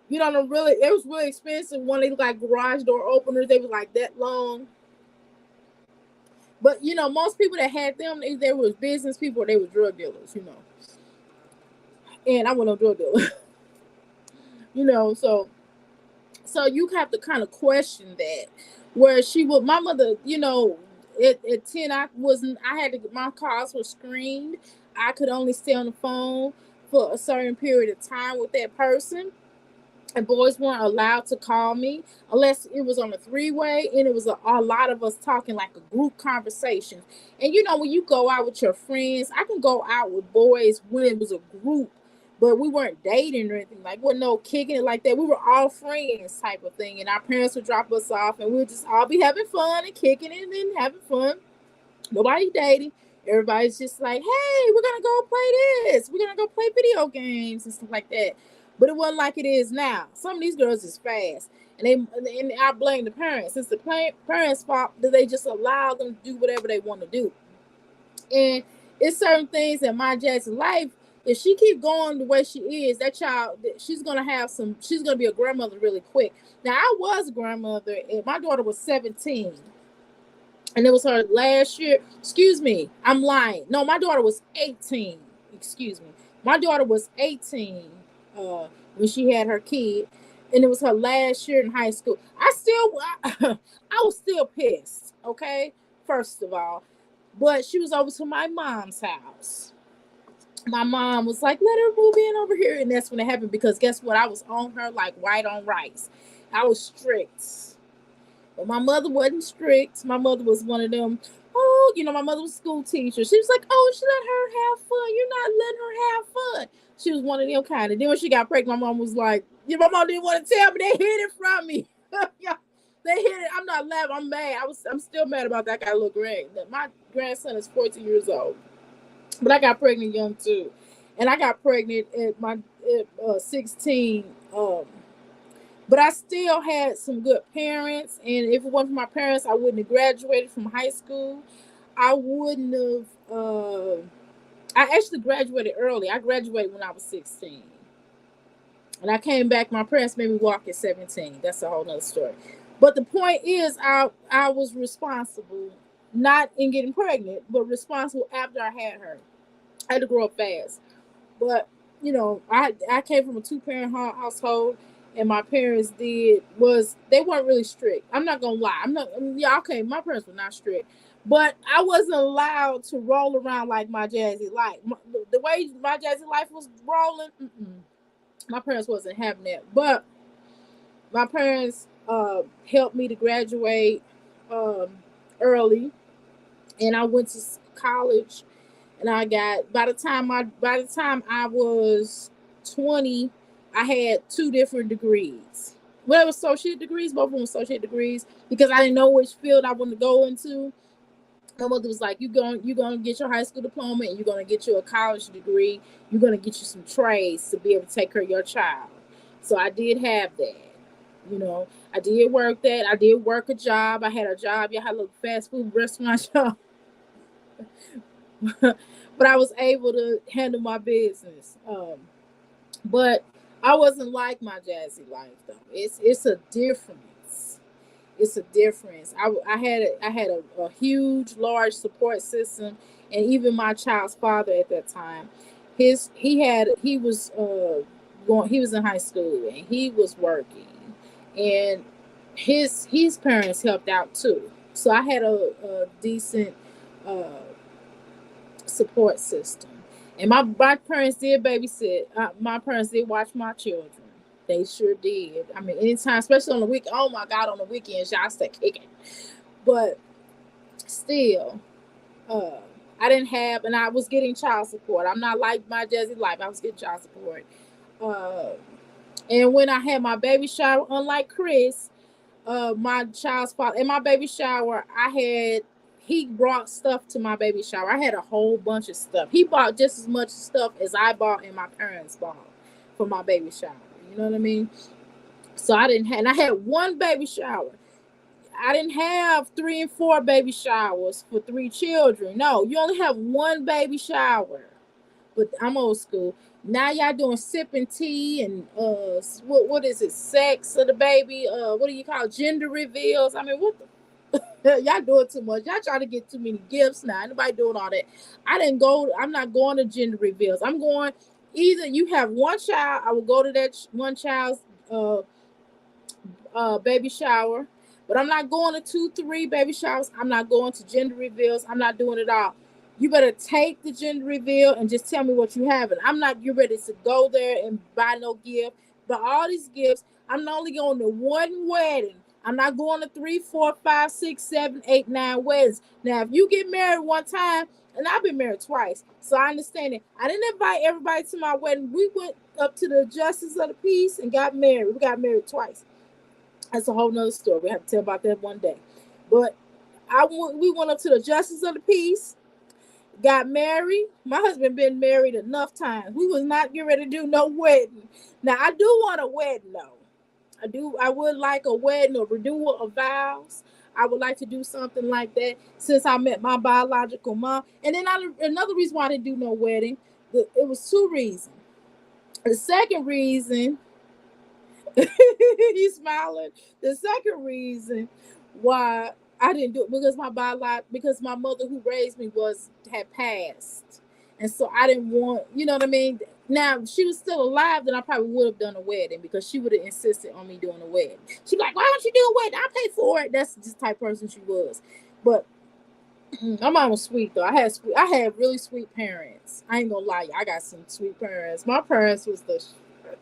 Speaker 1: it was really expensive when they looked like garage door openers. They was like that long. But most people that had them, they was business people or they were drug dealers. And I wasn't no drug dealer. So you have to kind of question that. Where my mother, at 10, I had to get my calls were screened. I could only stay on the phone for a certain period of time with that person. And boys weren't allowed to call me unless it was on a three-way, and it was a lot of us talking, like a group conversation. And when you go out with your friends, I can go out with boys when it was a group, but we weren't dating or anything. Like, wasn't no kicking it like that. We were all friends type of thing. And our parents would drop us off and we would just all be having fun and kicking it and having fun. Nobody dating. Everybody's just like, hey, we're gonna go play this. We're gonna go play video games and stuff like that. But it wasn't like it is now. Some of these girls is fast, and I blame the parents. It's the parents' fault that they just allow them to do whatever they want to do. And it's certain things in my Jazzy's life. If she keep going the way she is, that child, she's gonna have some. She's gonna be a grandmother really quick. Now I was a grandmother, and my daughter was 17. And it was her last year. Excuse me, I'm lying. No, my daughter was 18. Excuse me. My daughter was 18 when she had her kid, and it was her last year in high school. I was still pissed, okay? First of all. But she was over to my mom's house. My mom was like, let her move in over here. And that's when it happened, because guess what? I was on her like white on rice. I was strict. But my mother wasn't strict. My mother was one of them, my mother was a school teacher. She was like, oh, she let her have fun. You're not letting her have fun. She was one of them kind. And then when she got pregnant, my mom was like, my mom didn't want to tell me. They hid it from me. They hid it. I'm not laughing. I'm mad. I'm still mad about that. I got a little grand. My grandson is 14 years old. But I got pregnant young too. And I got pregnant at 16. But I still had some good parents. And if it wasn't for my parents, I wouldn't have graduated from high school. I wouldn't have. I actually graduated early. I graduated when I was 16. And I came back. My parents made me walk at 17. That's a whole nother story. But the point is, I was responsible, not in getting pregnant, but responsible after I had her. I had to grow up fast. But, I came from a 2-parent household. And my parents they weren't really strict. I'm not gonna lie. My parents were not strict, but I wasn't allowed to roll around like my Jazzy life. The way my Jazzy life was rolling, my parents wasn't having that. But my parents helped me to graduate early, and I went to college, and I got by the time I was 20. I had 2 different degrees. Well, it was associate degrees. Both of them were associate degrees, because I didn't know which field I wanted to go into. My mother was like, you're going to get your high school diploma, and you're going to get you a college degree. You're going to get you some trades to be able to take care of your child. So I did have that. I did work that. I did work a job. I had a job. I had a little fast food restaurant job. But I was able to handle my business. But I wasn't like my Jazzy life though. It's a difference. It's a difference. I had a huge, large support system, and even my child's father at that time, he was in high school and he was working, and his parents helped out too. So I had a decent support system. And my parents did babysit. My parents did watch my children. They sure did. I mean, anytime, especially on the week. Oh my God, on the weekends, y'all start kicking. But still, I didn't have, and I was getting child support. I'm not like my Jazzy life. I was getting child support. And when I had my baby shower, unlike Chris, my child's father, in my baby shower, he brought stuff to my baby shower. I had a whole bunch of stuff. He bought just as much stuff as I bought and my parents bought for my baby shower. You know what I mean? So and I had one baby shower. I didn't have 3 and 4 baby showers for 3 children. No, you only have one baby shower. But I'm old school. Now y'all doing sipping tea and what is it? Sex of the baby? What do you call it? Gender reveals? I mean, what the y'all doing too much. Y'all trying to get too many gifts now. Anybody doing all that? I'm not going to gender reveals. I'm going, either you have one child, I will go to that one child's baby shower. But I'm not going to 2, 3 baby showers. I'm not going to gender reveals. I'm not doing it all. You better take the gender reveal and just tell me what you have. And I'm not getting ready to go there and buy no gift. But all these gifts, I'm not only going to one wedding. I'm not going to 3, 4, 5, 6, 7, 8, 9 weddings. Now, if you get married one time, and I've been married twice, so I understand it. I didn't invite everybody to my wedding. We went up to the justice of the peace and got married. We got married twice. That's a whole nother story. We have to tell about that one day. But we went up to the justice of the peace, got married. My husband been married enough times. We was not getting ready to do no wedding. Now I do want a wedding though. I would like a wedding or renewal of vows. I would like to do something like that since I met my biological mom. And then another reason why I didn't do no wedding, it was two reasons. The second reason, he's smiling. The second reason why I didn't do it because my mother who raised me had passed, and so I didn't want, you know what I mean. Now, if she was still alive, then I probably would have done a wedding because she would have insisted on me doing a wedding. She'd be like, "Why don't you do a wedding? I pay for it." That's just the type of person she was. But my mom was sweet though. I had really sweet parents. I ain't gonna lie, I got some sweet parents. My parents was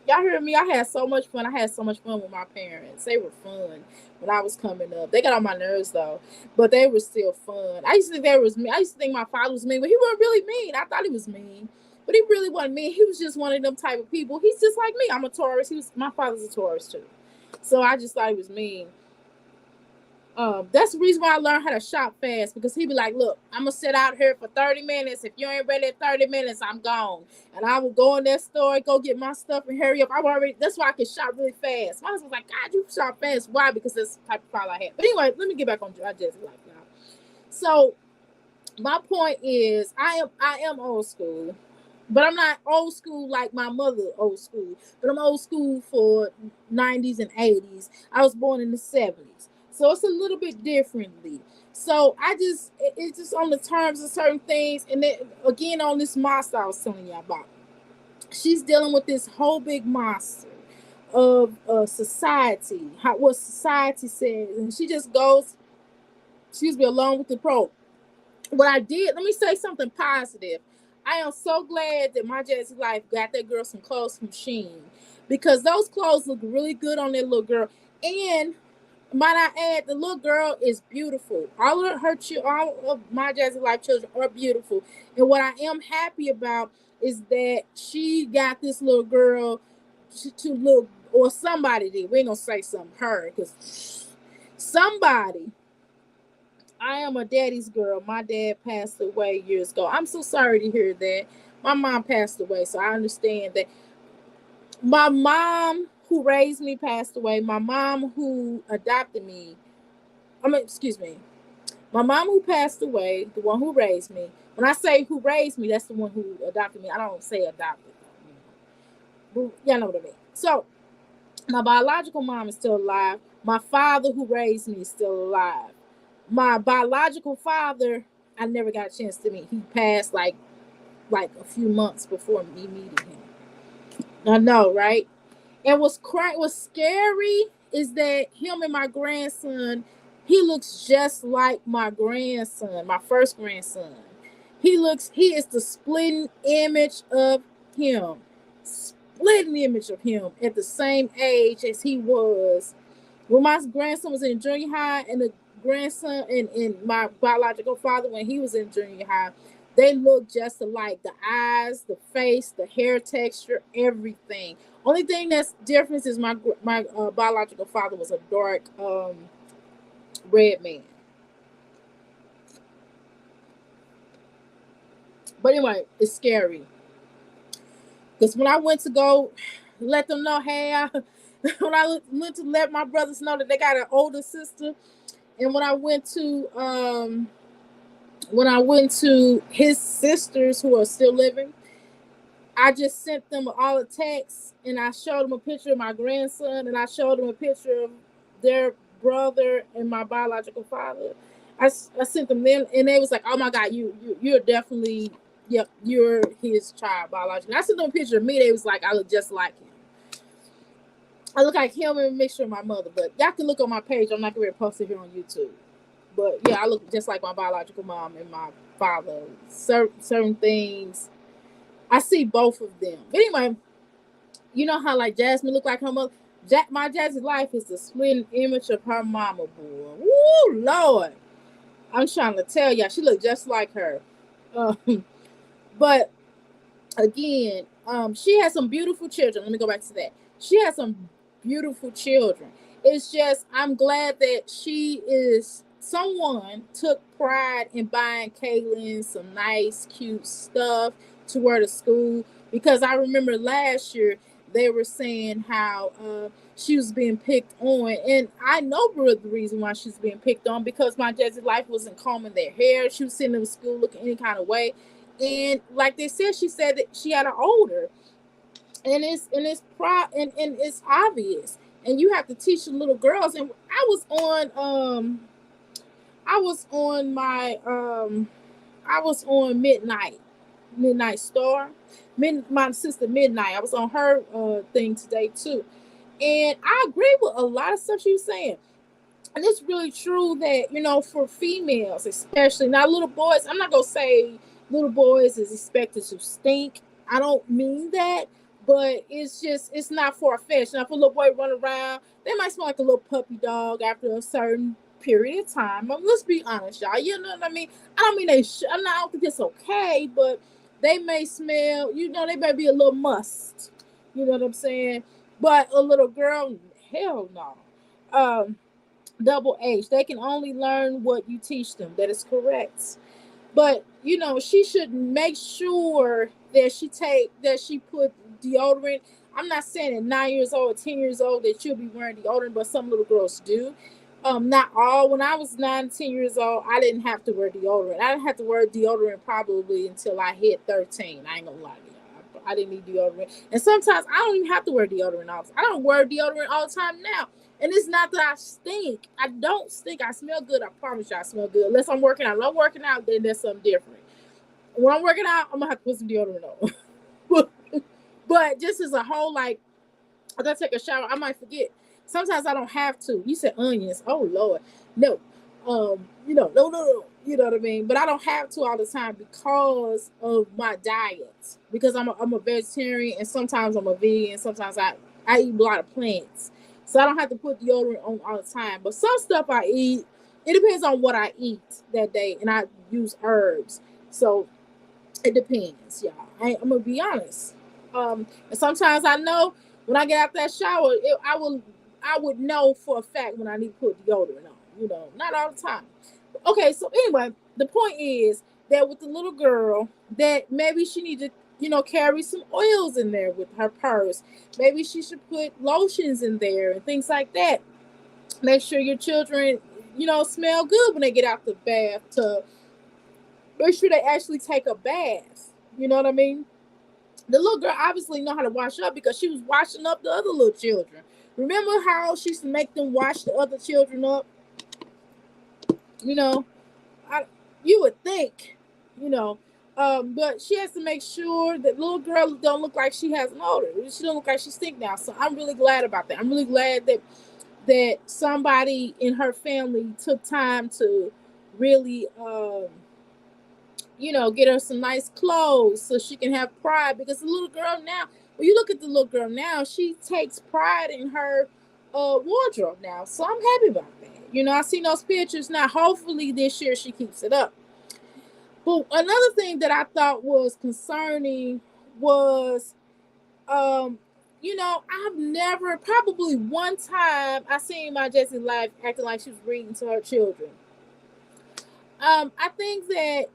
Speaker 1: y'all hear me? I had so much fun. I had so much fun with my parents. They were fun when I was coming up. They got on my nerves though, but they were still fun. I used to think I used to think my father was mean, but he wasn't really mean. I thought he was mean, but he really wasn't mean. He was just one of them type of people. He's just like me. I'm a Taurus. My father's a Taurus too, so I just thought he was mean. That's the reason why I learned how to shop fast, because he'd be like, "Look, I'm gonna sit out here for 30 minutes. If you ain't ready at 30 minutes, I'm gone." And I would go in that store, go get my stuff, and hurry up. That's why I can shop really fast. My husband was like, "God, you shop fast." Why? Because that's the type of father I had. But anyway, let me get back on Jazzy life now. So my point is, I am old school, but I'm not old school like my mother old school. But I'm old school for 90s and 80s. I was born in the 70s. So it's a little bit differently. So it's just on the terms of certain things. And then again, on this monster I was telling you about, she's dealing with this whole big monster of society, what society says. And she just goes, along with the pro. What I did, let me say something positive. I am so glad that my Jazzy life got that girl some clothes from Shein, because those clothes look really good on that little girl. And might I add, the little girl is beautiful. All of my Jazzy life children are beautiful. And what I am happy about is that she got this little girl to look, or somebody did. We ain't gonna say her, because somebody. I am a daddy's girl. My dad passed away years ago. I'm so sorry to hear that. My mom passed away, so I understand that. My mom who raised me passed away. My mom who adopted me, excuse me. My mom who passed away, the one who raised me. When I say who raised me, that's the one who adopted me. I don't say adopted. Y'all know what I mean. So, my biological mom is still alive. My father who raised me is still alive. My biological father, I never got a chance to meet. He passed like a few months before me meeting him. I know, right? And what's scary is that him and my grandson, he looks just like my grandson, my first grandson. He is the splitting image of him. Splitting image of him at the same age as he was when my grandson was in junior high, and the grandson and my biological father when he was in junior high. They look just alike. The eyes, the face, the hair texture, everything. Only thing that's different is my biological father was a dark red man. But anyway, it's scary. Because when I went to go let them know, hey, when I went to let my brothers know that they got an older sister, and when I went to his sisters who are still living, I just sent them all a text, and I showed them a picture of my grandson, and I showed them a picture of their brother and my biological father. I sent them, and they was like, "Oh my God, you're definitely, yep, you're his child biologically." I sent them a picture of me. They was like, "I look just like him. I look like him and a mixture of my mother." But y'all can look on my page. I'm not going to post it here on YouTube. But yeah, I look just like my biological mom and my father. Certain things, I see both of them. But anyway, you know how like Jasmine looked like her mother? My Jazzy life is the split image of her mama, boy. Woo, Lord. I'm trying to tell y'all, she looked just like her. But again, she has some beautiful children. Let me go back to that. She has some beautiful children. It's just I'm glad that someone took pride in buying Kaylin some nice, cute stuff to wear to school. Because I remember last year they were saying how she was being picked on, and I know the reason why she's being picked on, because my Jazzy life wasn't combing their hair. She was sitting in school looking any kind of way, and like they said, she said that she had an odor, and it's obvious, and you have to teach the little girls. And I was on my I was on Midnight Star, my sister Midnight. I was on her thing today too, and I agree with a lot of stuff she was saying. And it's really true that, for females, especially, now little boys, I'm not going to say little boys is expected to stink. I don't mean that, but it's not far-fetched. Now, if a little boy run around, they might smell like a little puppy dog after a certain period of time. Let's be honest, y'all. You know what I mean? I don't mean I don't think it's okay, but they may smell, they may be a little must. You know what I'm saying? But a little girl, hell no. Double H. They can only learn what you teach them. That is correct. But she should make sure that she put deodorant. I'm not saying at 9 years old or 10 years old that she'll be wearing deodorant, but some little girls do. Not all. When I was 9, 10 years old, I didn't have to wear deodorant. I didn't have to wear deodorant probably until I hit 13. I ain't gonna lie to y'all. I didn't need deodorant. And sometimes I don't even have to wear deodorant. I don't wear deodorant all the time now. And it's not that I stink. I don't stink. I smell good. I promise you I smell good. Unless I'm working out. If I'm working out, then there's something different. When I'm working out, I'm going to have to put some deodorant on. But just as a whole, like, if I take a shower, I might forget. Sometimes I don't have to. You said onions. Oh, Lord. No. No. You know what I mean? But I don't have to all the time because of my diet. Because I'm a vegetarian, and sometimes I'm a vegan. Sometimes I eat a lot of plants. So I don't have to put deodorant on all the time. But some stuff I eat, it depends on what I eat that day. And I use herbs. So it depends, y'all. I'm going to be honest. And sometimes I know when I get out that shower, I would know for a fact when I need to put deodorant on. Not all the time. Okay, so anyway, the point is that with the little girl, that maybe she needs to carry some oils in there with her purse. Maybe she should put lotions in there and things like that. Make sure your children, smell good when they get out the bathtub. Make sure they actually take a bath. You know what I mean? The little girl obviously know how to wash up because she was washing up the other little children. Remember how she used to make them wash the other children up? You would think, but she has to make sure that little girl don't look like she has an odor. She don't look like she stink now. So I'm really glad about that. I'm really glad that somebody in her family took time to really, get her some nice clothes so she can have pride. Because the little girl now, when you look at the little girl now, she takes pride in her wardrobe now. So I'm happy about that. I seen those pictures. Now, hopefully this year she keeps it up. But another thing that I thought was concerning was, I've never, probably one time I seen my Jazzy life acting like she was reading to her children. I think that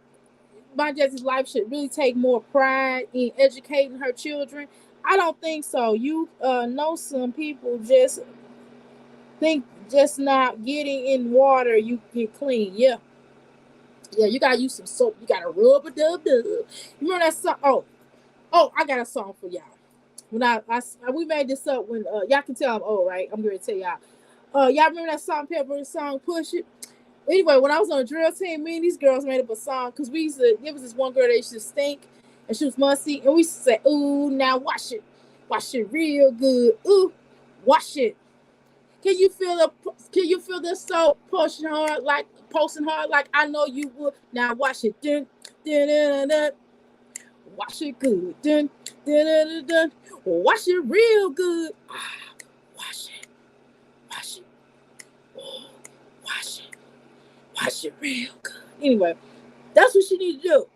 Speaker 1: my Jazzy's life should really take more pride in educating her children. I don't think so. You know, some people just think just not getting in water you get clean. Yeah, you gotta use some soap. You gotta rub a dub. You remember that song? Oh, I got a song for y'all. When we made this up when y'all can tell I'm old, right? I'm gonna tell y'all. Y'all remember that song, Pepper song, Push It? Anyway, when I was on the drill team, me and these girls made up a song because there was this one girl that used to stink and she was musty, and we used to say, "Ooh, now wash it real good. Ooh, wash it." Can you feel the soap pushing hard like I know you would? Now wash it, dun, dun, dun, dun. Wash it good, dun, dun, dun, dun, dun. Wash it real good. wash it, wash it, oh, wash it real good. Anyway, that's what you need to do.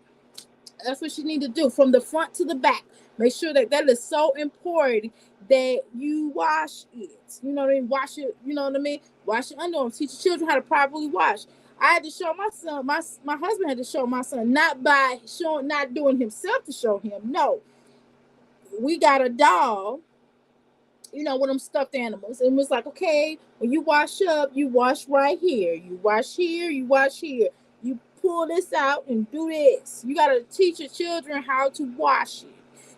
Speaker 1: That's what you need to do from the front to the back. Make sure that is so important that you wash it. You know what I mean? Wash it. You know what I mean? Wash your underarms. Teach your children how to properly wash. I had to show my son. My husband had to show my son, not by showing, not doing himself to show him. No, we got a doll, you know, with them stuffed animals. And it was like, okay, when you wash up, you wash right here. You wash here, you wash here. You pull this out and do this. You got to teach your children how to wash it.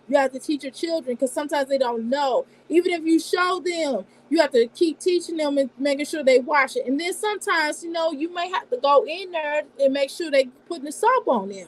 Speaker 1: You have to teach your children because sometimes they don't know. Even if you show them, you have to keep teaching them and making sure they wash it. And then sometimes, you know, you may have to go in there and make sure they putting the soap on them.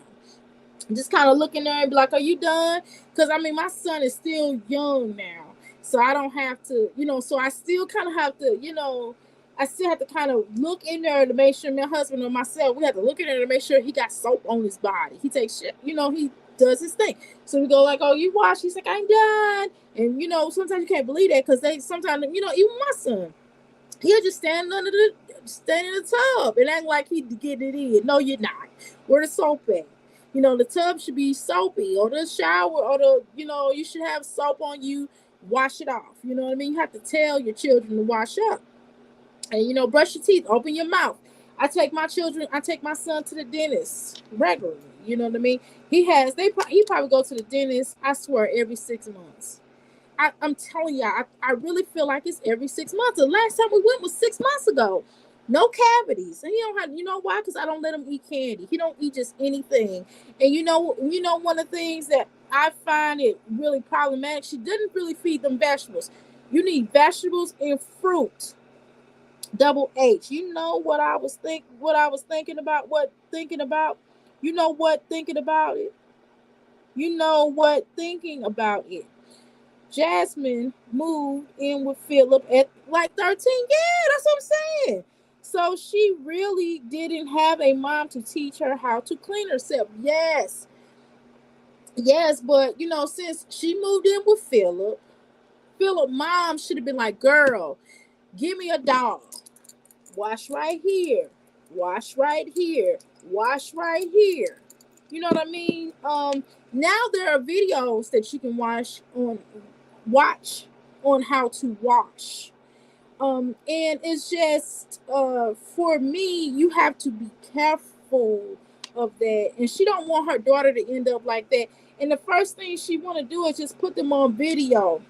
Speaker 1: Just kind of look in there and be like, are you done? Because, I mean, my son is still young now. So I don't have to, you know, so I still kind of have to, you know, I still have to kind of look in there to make sure my husband or myself, we have to look in there to make sure he got soap on his body. He takes shit, you know, he does his thing. So we go like, oh, you wash? He's like, I'm done. And, you know, sometimes you can't believe that because they sometimes, you know, even my son, he'll just stand in the tub and act like he get it in. No, you're not. Where the soap at? You know, the tub should be soapy, or the shower, or the, you know, you should have soap on you. Wash it off. You know what I mean? You have to tell your children to wash up. And, you know, brush your teeth, open your mouth. I take my son to the dentist regularly. You know what I mean? He probably go to the dentist, I swear, every 6 months. I'm telling you, I really feel like it's every 6 months. The last time we went was 6 months ago. No cavities. And he don't have, you know why? Because I don't let him eat candy. He don't eat just anything. And you know one of the things that I find it really problematic, she didn't really feed them vegetables. You need vegetables and fruit. Double H. You know what I was thinking about? You know what thinking about it? You know what thinking about it? Jasmine moved in with Philip at like 13. Yeah, that's what I'm saying. So she really didn't have a mom to teach her how to clean herself. Yes, but you know, since she moved in with Philip mom should have been like, girl, give me a doll. Wash right here. Wash right here. Wash right here. You know what I mean? Now there are videos that you can watch on how to wash. And it's just for me, you have to be careful of that. And she don't want her daughter to end up like that. And the first thing she want to do is just put them on video.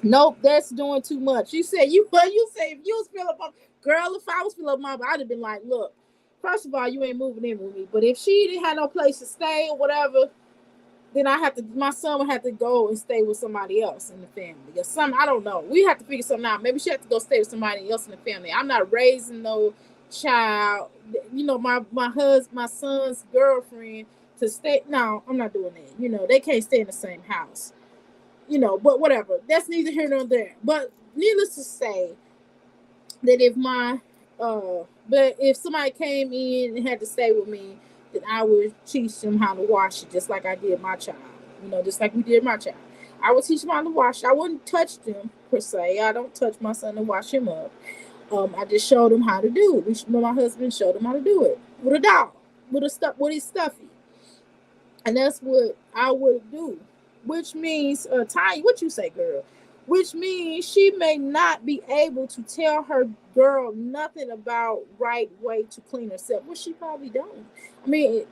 Speaker 1: Nope, that's doing too much. You say if you was Philip, girl, if I was Philip mom, I'd have been like, look, first of all, you ain't moving in with me. But if she didn't have no place to stay or whatever, then my son would have to go and stay with somebody else in the family. Or I don't know. We have to figure something out. Maybe she had to go stay with somebody else in the family. I'm not raising no child, you know, my son's girlfriend to stay. No, I'm not doing that. You know, they can't stay in the same house. You know, but whatever. That's neither here nor there. But needless to say, that if somebody came in and had to stay with me, then I would teach them how to wash it, just like I did my child. You know, just like we did my child. I would teach them how to wash. I wouldn't touch them per se. I don't touch my son and wash him up. I just showed him how to do it. My husband showed him how to do it with a doll, with his stuffy, and that's what I would do. Which means, Tanya, what you say, girl? Which means she may not be able to tell her girl nothing about right way to clean herself. Well, she probably don't. I mean,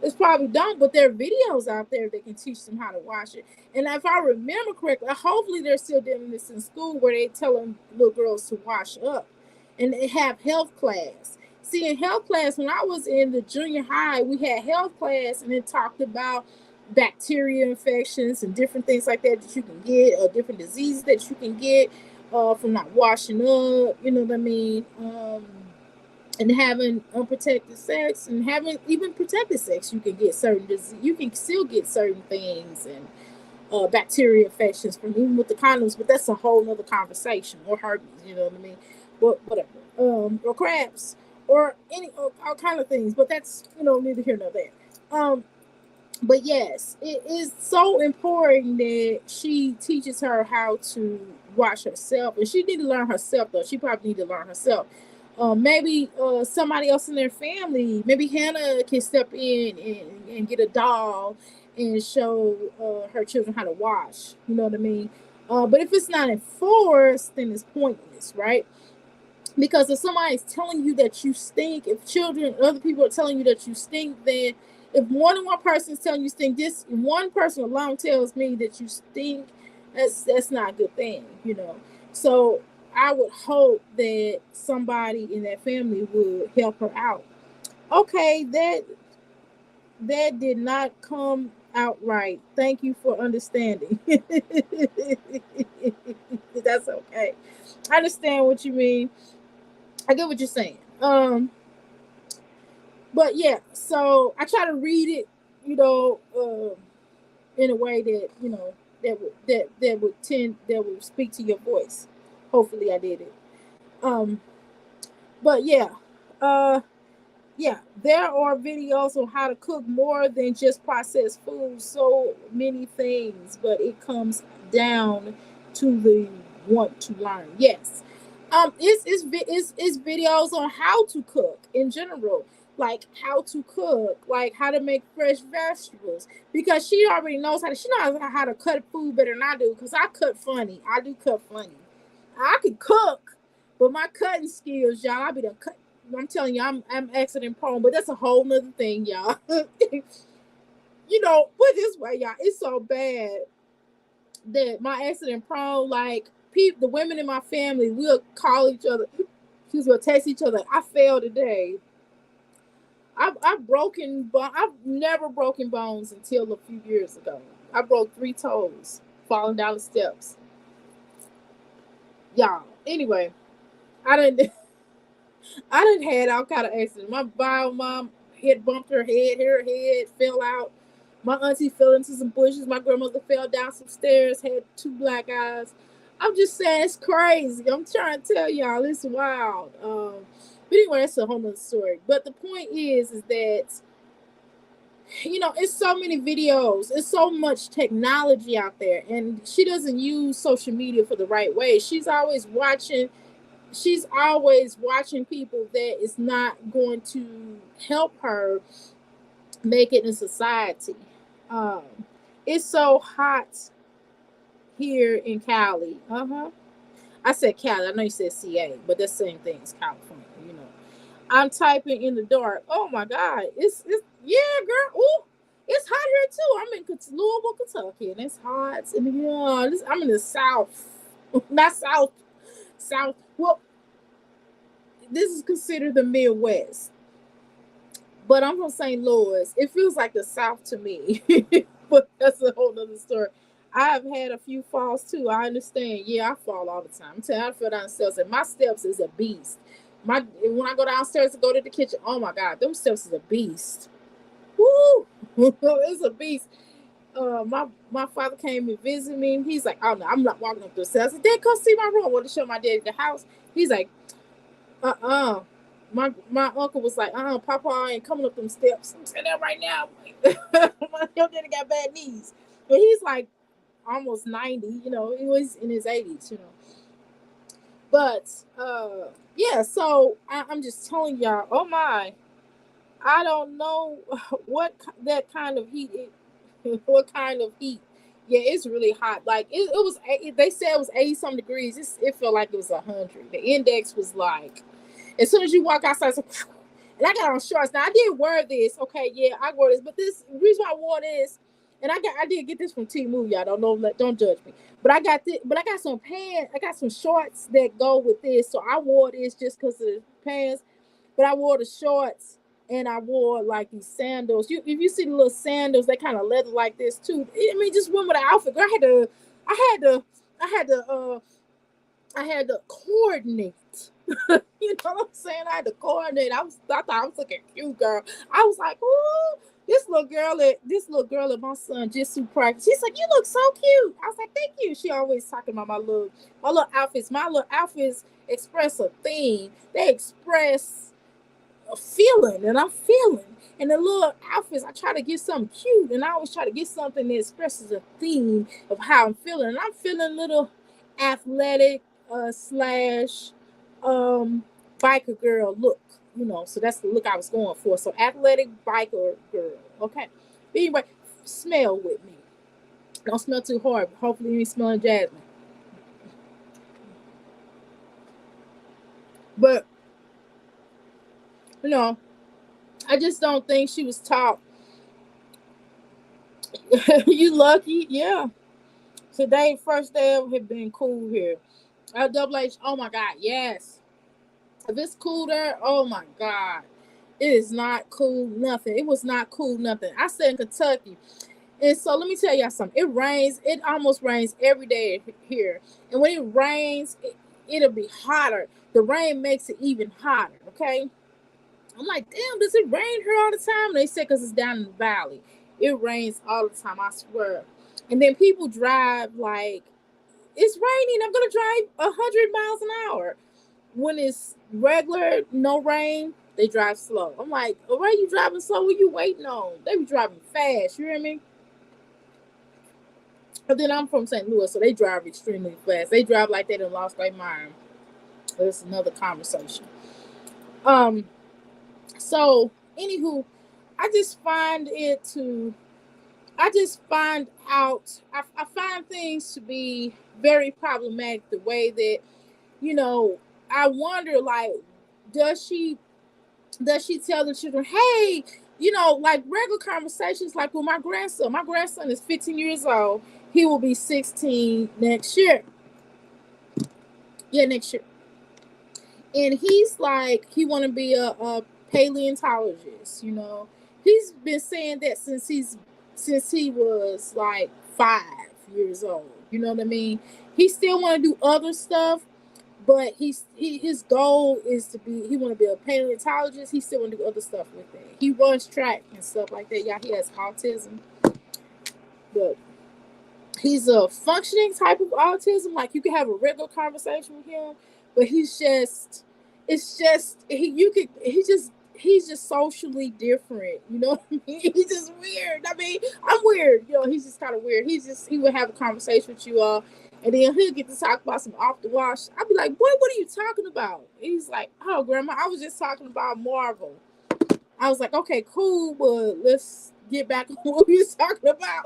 Speaker 1: it's probably don't, but there are videos out there that can teach them how to wash it. And if I remember correctly, hopefully they're still doing this in school where they telling little girls to wash up. And they have health class. See, in health class, when I was in the junior high, we had health class and it talked about bacteria infections and different things like that you can get, or different diseases that you can get from not washing up, you know what I mean, and having unprotected sex, and having even protected sex, you can get certain disease, you can still get certain things, and bacteria infections from even with the condoms, but that's a whole nother conversation, or herpes, you know what I mean, but whatever, or crabs, or all kind of things, but that's, you know, neither here nor there. But yes, it is so important that she teaches her how to watch herself, and she need to learn herself. Though she probably need to learn herself. Maybe somebody else in their family, maybe Hannah can step in and get a doll and show her children how to wash. You know what I mean? But if it's not enforced, then it's pointless, right? Because if somebody's telling you that you stink, if children, other people are telling you that you stink, then if more than one person is telling you stink, this one person alone tells me that you stink, that's not a good thing, you know. So I would hope that somebody in that family would help her out. Okay, that did not come out right. Thank you for understanding. That's okay. I understand what you mean. I get what you're saying. But yeah, so I try to read it, you know, in a way that that would speak to your voice. Hopefully, I did it. Um, but yeah, uh, yeah, there are videos on how to cook more than just processed food. So many things, but it comes down to the want to learn. Yes, it's videos on how to cook in general, like how to cook, like how to make fresh vegetables. Because she already knows how to. She knows how to cut food better than I do. Because I cut funny. I do cut funny. I can cook, but my cutting skills, y'all, I be the cut. I'm telling you, I'm accident prone, but that's a whole nother thing, y'all. You know, put it this way, y'all, it's so bad that my accident prone, like people, the women in my family, will call each other. She's will text each other. I failed today. I've broken, I've never broken bones until a few years ago. I broke 3 toes falling down the steps, y'all. Anyway, I didn't. I done had all kind of accidents. My bio mom had bumped her head fell out. My auntie fell into some bushes. My grandmother fell down some stairs, had 2 black eyes. I'm just saying it's crazy. I'm trying to tell y'all it's wild. But anyway, that's a whole nother story. But the point is that it's so many videos, it's so much technology out there, and she doesn't use social media for the right way. She's always watching people that is not going to help her make it in society. Um, it's so hot here in Cali. I said Cali. I know you said CA, but that's the same thing as California. I'm typing in the dark. Oh my God! It's yeah, girl. Ooh, it's hot here too. I'm in Louisville, Kentucky, and it's hot. And I'm in the South, not South. Well, this is considered the Midwest, but I'm from St. Louis. It feels like the South to me, but that's a whole other story. I have had a few falls too. I understand. Yeah, I fall all the time. I'm telling you, I fell downstairs, and my steps is a beast. When I go downstairs to go to the kitchen, oh my God, them steps is a beast. Woo, it's a beast. My father came and visited me. He's like, oh no, I'm not walking up the stairs. I said, Dad, come see my room. I want to show my daddy the house. He's like, uh-uh. My uncle was like, Papa ain't coming up them steps. I'm saying that right now. My daddy got bad knees. But he's like almost 90, he was in his 80s, But yeah, so I'm just telling y'all, oh my, I don't know what that kind of heat what kind of heat. Yeah, it's really hot. Like it was. They said it was 80 some degrees. It felt like it was 100. The index was like, as soon as you walk outside, it's like, and I got on shorts. Now I did wear this. Okay, yeah, I wore this, but this reason why I wore this, and I did get this from Temu. Y'all don't know. Don't judge me. But I got this. But I got some pants. I got some shorts that go with this. So I wore this just because of the pants. But I wore the shorts and I wore like these sandals. If you see the little sandals, they kind of leather like this too. I mean, just went with the outfit. Girl, I had to, I had to, I had to coordinate. You know what I'm saying? I had to coordinate. I thought I was looking cute, girl. I was like, ooh, this little girl at my son jitsu practice. She's like, you look so cute. I was like, thank you. She always talking about my little outfits. My little outfits express a theme. They express feeling, and I'm feeling. And the little outfits, I try to get something cute, and I always try to get something that expresses a theme of how I'm feeling. And I'm feeling a little athletic slash biker girl look, So that's the look I was going for. So athletic biker girl, okay. But anyway, smell with me. Don't smell too hard. Hopefully you ain't smelling jasmine. But I just don't think she was taught. You lucky, yeah. Today, first day ever had been cool here. Double H, oh my God, yes. If it's cool there, oh my God. It is not cool, nothing. It was not cool, nothing. I stay in Kentucky. And so let me tell y'all something. It rains. It almost rains every day here. And when it rains, it'll be hotter. The rain makes it even hotter, okay? I'm like, damn, does it rain here all the time? And they say because it's down in the valley. It rains all the time, I swear. And then people drive like, it's raining, I'm going to drive 100 miles an hour. When it's regular, no rain, they drive slow. I'm like, why are you driving slow? What are you waiting on? They be driving fast, you hear me? But then I'm from St. Louis, so they drive extremely fast. They drive like they done lost their mind. That's another conversation. So, anywho, I just find I find things to be very problematic the way that, I wonder, like, does she tell the children, hey, like regular conversations, like with my grandson. My grandson is 15 years old. He will be 16 next year. Yeah, next year. And he's like, he want to be a paleontologist, He's been saying that since he was like 5 years old. You know what I mean? He still want to do other stuff, but his goal is he want to be a paleontologist. He still want to do other stuff with that. He runs track and stuff like that. Yeah, he has autism, but he's a functioning type of autism. Like you can have a regular conversation with him, but he's just socially different. You know what I mean? He's just weird. I mean, I'm weird. He's just kind of weird. He would have a conversation with you all. And then he'll get to talk about some off the wash. I'll be like, boy, what are you talking about? And he's like, oh, Grandma, I was just talking about Marvel. I was like, okay, cool, but let's get back on what we was talking about,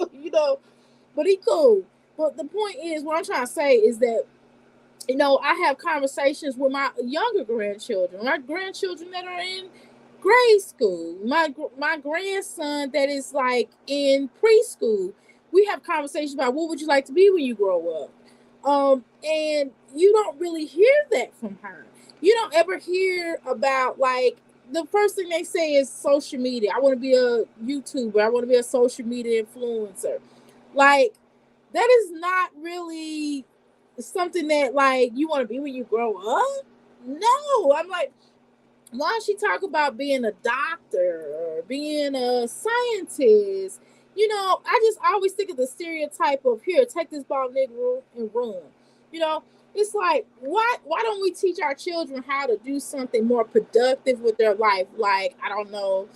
Speaker 1: But he cool. But the point is, what I'm trying to say is that, I have conversations with my younger grandchildren, my grandchildren that are in grade school, my grandson that is like in preschool. We have conversations about what would you like to be when you grow up. And you don't really hear that from her. You don't ever hear about, like, the first thing they say is social media. I want to be a YouTuber. I want to be a social media influencer. Like, that is not really something that, like, you want to be when you grow up. No, I'm like, why don't she talk about being a doctor or being a scientist? I just always think of the stereotype of, here, take this bald nigga and run. It's like, why don't we teach our children how to do something more productive with their life? Like, I don't know,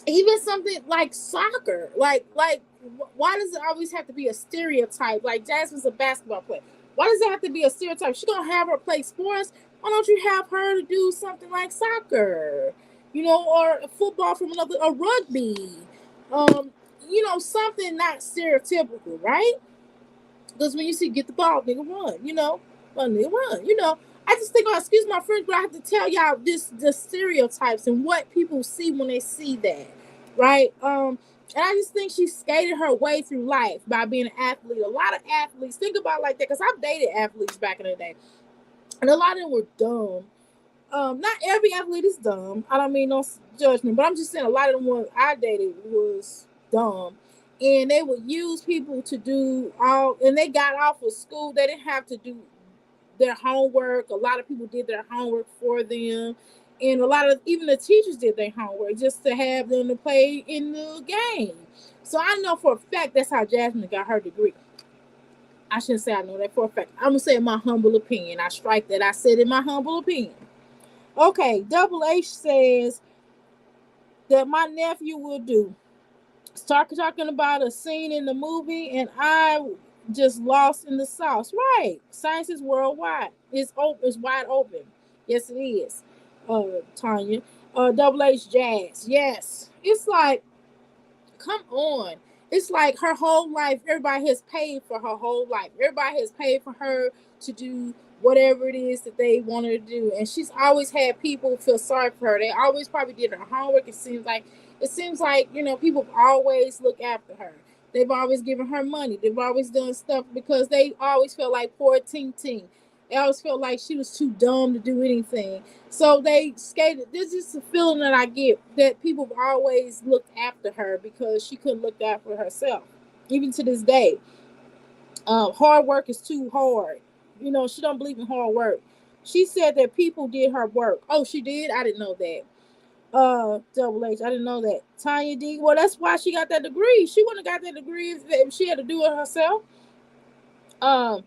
Speaker 1: even something like soccer. Like, why does it always have to be a stereotype? Like, Jasmine's a basketball player. Why does it have to be a stereotype? She's going to have her play sports. Why don't you have her to do something like soccer, or football from a rugby, something not stereotypical, right? Because when you see get the ball, nigga, run, nigga, run. I just think, excuse my French, but I have to tell y'all the stereotypes and what people see when they see that, right? And I just think she skated her way through life by being an athlete. A lot of athletes think about it like that, because I've dated athletes back in the day, and a lot of them were dumb. Not every athlete is dumb. I don't mean no judgment, but I'm just saying a lot of the ones I dated was dumb. And they would use people to do and they got off of school. They didn't have to do their homework. A lot of people did their homework for them. And a lot of, even the teachers did their homework just to have them to play in the game. So I know for a fact that's how Jasmine got her degree. I shouldn't say I know that for a fact. I'm going to say in my humble opinion. I strike that. I said in my humble opinion. Okay, Double H says that my nephew will do. Start talking about a scene in the movie, and I just lost in the sauce. Right, science is worldwide. It's open. It's wide open. Yes, it is. Tanya, Double H Jazz. Yes, it's like, come on. It's like her whole life, everybody has paid for her whole life. Everybody has paid for her to do whatever it is that they want her to do. And she's always had people feel sorry for her. They always probably did her homework. It seems like, people always look after her. They've always given her money. They've always done stuff because they always felt like poor Ting Ting. They always felt like she was too dumb to do anything. So they skated. This is a feeling that I get, that people have always looked after her because she couldn't look after herself. Even to this day, hard work is too hard. She don't believe in hard work. She said that people did her work. Oh, she did? I didn't know that. Double H, I didn't know that. Tanya D, well, that's why she got that degree. She wouldn't have got that degree if she had to do it herself. Um,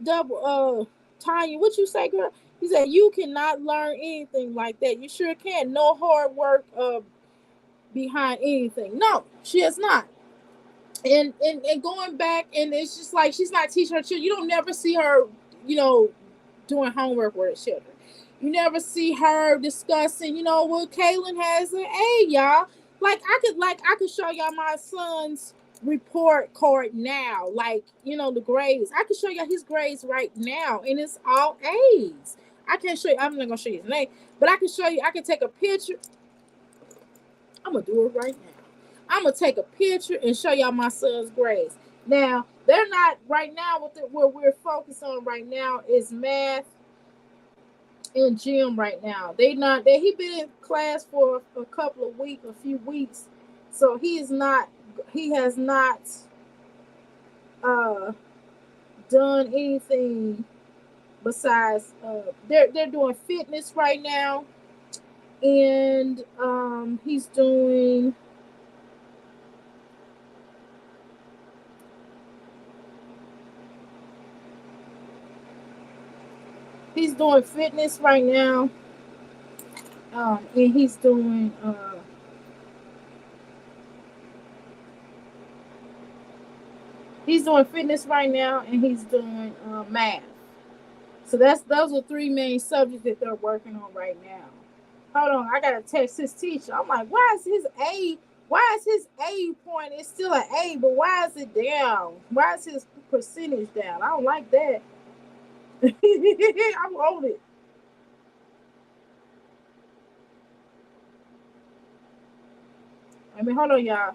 Speaker 1: double Tanya, what you say, girl? He said you cannot learn anything like that. You sure can. No hard work behind anything. No, she has not. And going back, and it's just like she's not teaching her children. You don't never see her, you know, doing homework with her children. You never see her discussing, well, Kaylin has an A, y'all. Like I could show y'all my son's report card now. Like, the grades. I could show y'all his grades right now, and it's all A's. I can't show you, I'm not gonna show you his name, but I can show you, I can take a picture. I'm gonna do it right now. I'm gonna take a picture and show y'all my son's grades. Now, they're not right now, what we're focused on right now is math in gym right now. He been in class for a couple of weeks, a few weeks. So he has not uh done anything besides they're doing fitness right now. And he's doing fitness right now. And he's doing fitness right now, and he's doing math. So those are three main subjects that they're working on right now. Hold on, I gotta text his teacher. I'm like, why is his A point? It's still an A, but why is it down? Why is his percentage down? I don't like that. I wrote it. Hold on, y'all.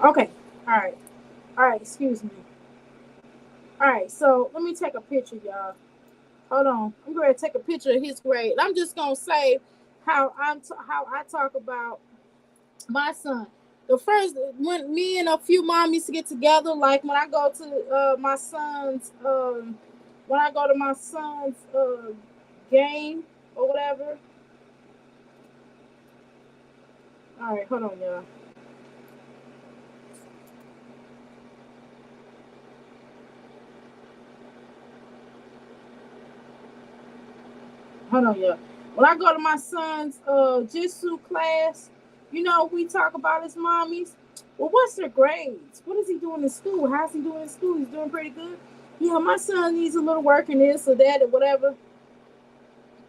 Speaker 1: Okay. All right. All right. Excuse me. All right. So let me take a picture, y'all. Hold on. I'm going to take a picture of his grade. I'm just gonna say how I talk about my son. The first, when me and a few mommies get together, like when I go to my son's when I go to my son's game or whatever. All right, hold on, y'all. Hold on, y'all. When I go to my son's jitsu class, we talk about his mommies. Well, what's their grades? What is he doing in school? How's he doing in school? He's doing pretty good. Yeah, my son needs a little work in this or that or whatever.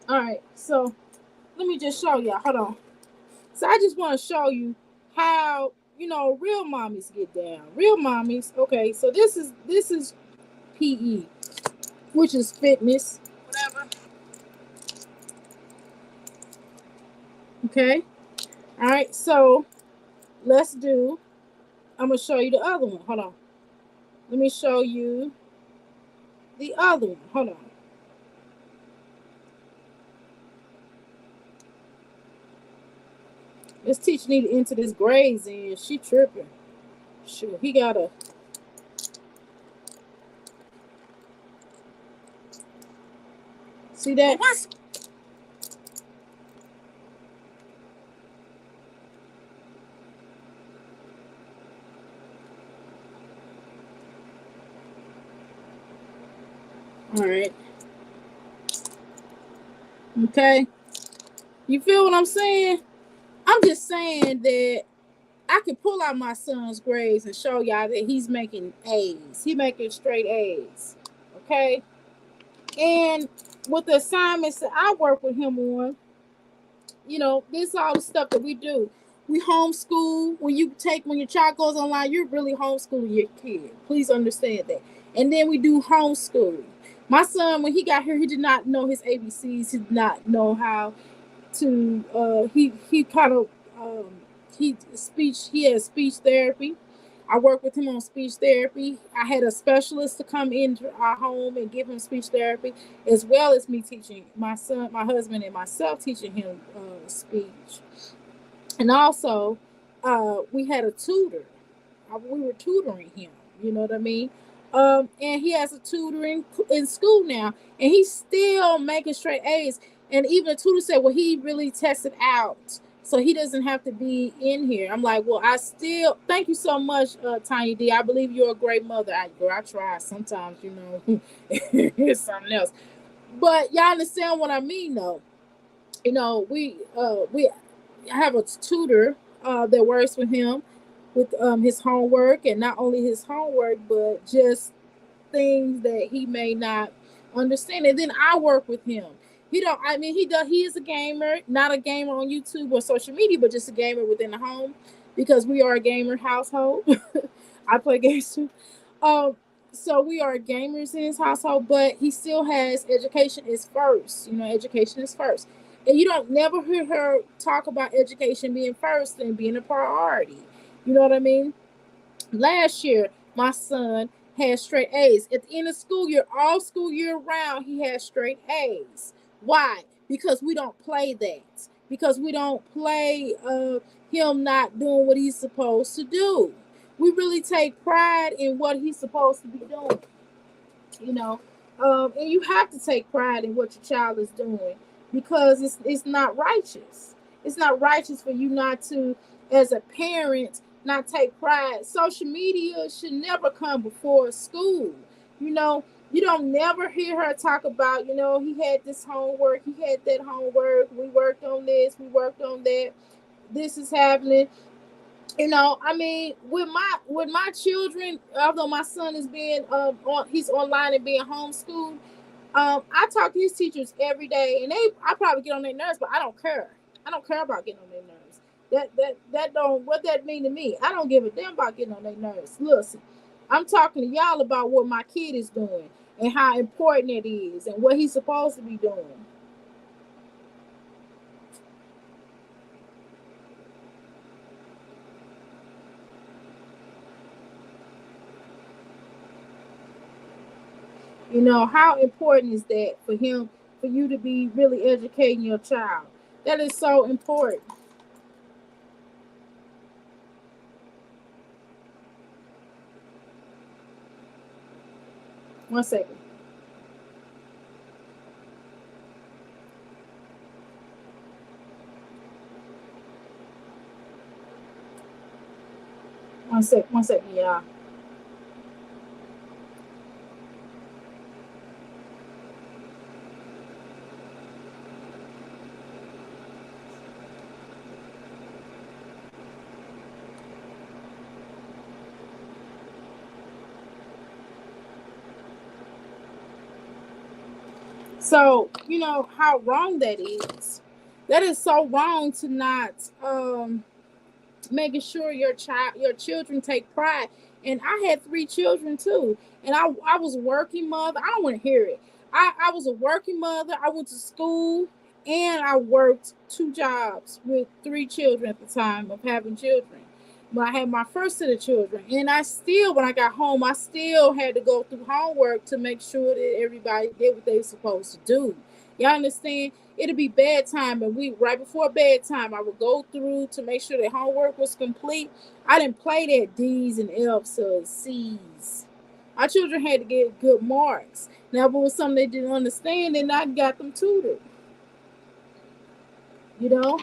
Speaker 1: All right, so let me just show y'all. Hold on. So I just want to show you how real mommies get down. Real mommies. Okay, so this is PE, which is fitness. Whatever. Okay. All right. So let's do. I'm gonna show you the other one. Hold on. Let me show you the other one. Hold on. This teacher need to enter this grades in. She tripping. Sure, he See that? All right. Okay. You feel what I'm saying? I'm just saying that I can pull out my son's grades and show y'all that he's making A's. He making straight A's. Okay. And with the assignments that I work with him on, this is all the stuff that we do. We homeschool. When your child goes online, you're really homeschooling your kid. Please understand that. And then we do homeschooling. My son, when he got here, he did not know his ABCs. He did not know how to. He kind of he has speech therapy. I work with him on speech therapy. I had a specialist to come into our home and give him speech therapy, as well as me teaching my son, my husband, and myself teaching him speech. And also, we had a tutor. We were tutoring him. You know what I mean? And he has a tutor in school now, and he's still making straight A's. And even the tutor said, "Well, he really tested out, so he doesn't have to be in here." I'm like, "Well, I still thank you so much, Tiny D. I believe you're a great mother. I try sometimes, it's something else, but y'all understand what I mean, though. We have a tutor that works with him with his homework, and not only his homework, but just things that he may not understand. And then I work with him. He don't. I mean, he does. He is a gamer, not a gamer on YouTube or social media, but just a gamer within the home, because we are a gamer household. I play games too. Um, so we are gamers in his household, but he still has education is first. Education is first. And you don't never hear her talk about education being first and being a priority. You know what I mean? Last year, my son had straight A's. At the end of school year, all school year round, he had straight A's. Why? Because we don't play that. Because we don't play him not doing what he's supposed to do. We really take pride in what he's supposed to be doing. you know and you have to take pride in what your child is doing, because it's not righteous. It's not righteous for you not to, as a parent, not take pride. Social media should never come before school. You don't never hear her talk about, he had this homework, he had that homework, we worked on this, we worked on that, this is happening. I mean, with my children, although my son is being he's online and being homeschooled, I talk to his teachers every day, and I probably get on their nerves, but I don't care. I don't care about getting on their nerves. That don't what that mean to me. I don't give a damn about getting on their nerves. Listen, I'm talking to y'all about what my kid is doing and how important it is and what he's supposed to be doing. How important is that for you to be really educating your child? That is so important. 1 second. 1 second. 1 second, yeah. So how wrong that is. That is so wrong to not making sure your children take pride. And I had 3 children too, and I was a working mother. I don't want to hear it. I was a working mother. I went to school, and I worked 2 jobs with 3 children at the time of having children. When I had my first set of children, and I still, when I got home, I still had to go through homework to make sure that everybody did what they were supposed to do. Y'all understand? It'd be bedtime, and we right before bedtime, I would go through to make sure that homework was complete. I didn't play that D's and F's or C's. Our children had to get good marks. Now, if it was something they didn't understand, then I got them tutored. You know,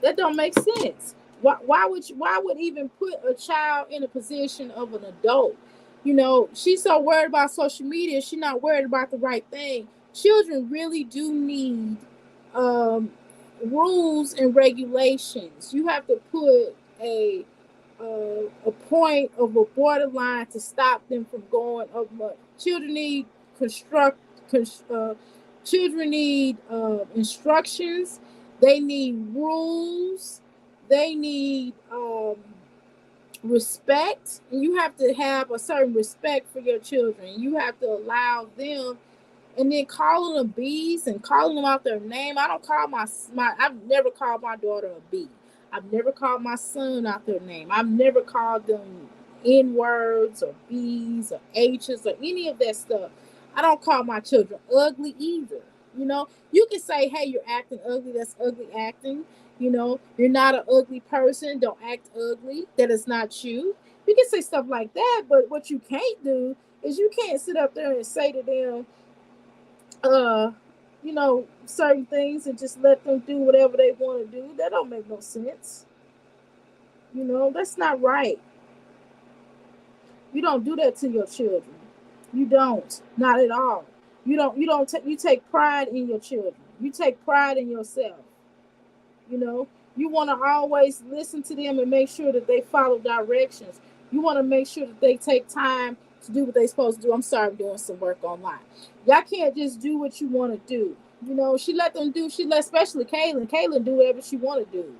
Speaker 1: that don't make sense. Why would even put a child in a position of an adult? You know, she's so worried about social media, she's not worried about the right thing. Children really do need um, rules and regulations. You have to put a point of a borderline to stop them from going up much. Children need construct. Uh, children need instructions. They need rules. They need respect. And you have to have a certain respect for your children. You have to allow them, and then calling them bees and calling them out their name. I don't call my I've never called my daughter a bee. I've never called my son out their name. I've never called them N words or B's or H's or any of that stuff. I don't call my children ugly either. You know, you can say, hey, you're acting ugly. That's ugly acting. You know, you're not an ugly person. Don't act ugly. That is not you. You can say stuff like that, but what you can't do is you can't sit up there and say to them, uh certain things and just let them do whatever they want to do. That don't make no sense. That's not right. You don't do that to your children. You don't. Not at all. You take pride in your children. You take pride in yourself. You want to always listen to them and make sure that they follow directions. You want to make sure that they take time to do what they're supposed to do. I'm sorry, I'm doing some work online. Y'all can't just do what you want to do. She let them do. Especially Kaylin. Kaylin do whatever she want to do.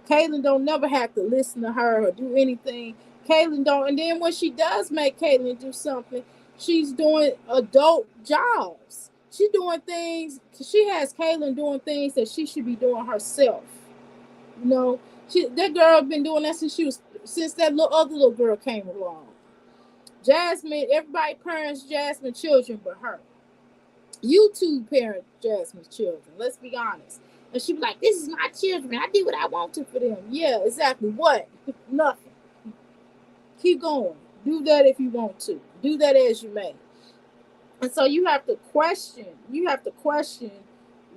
Speaker 1: Kaylin don't never have to listen to her or do anything. Kaylin don't. And then when she does make Kaylin do something, she's doing adult jobs. She's doing things. She has Kaylin doing things that she should be doing herself. That girl been doing that since that other little girl came along. Jasmine, everybody parents Jasmine children but her. YouTube parent Jasmine's children. Let's be honest. And she be like, "This is my children. I do what I want to for them." Yeah, exactly. What? Nothing. Keep going. Do that if you want to. Do that as you may. And so you have to question.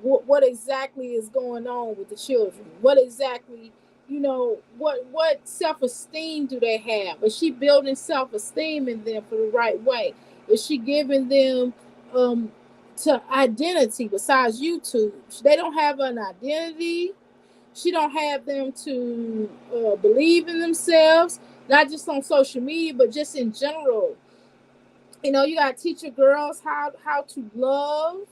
Speaker 1: What exactly is going on with the children. What exactly, what self-esteem do they have? Is she building self-esteem in them for the right way? Is she giving them to identity besides YouTube? They don't have an identity. She don't have them to believe in themselves, not just on social media, but just in general. You got to teach your girls how to love,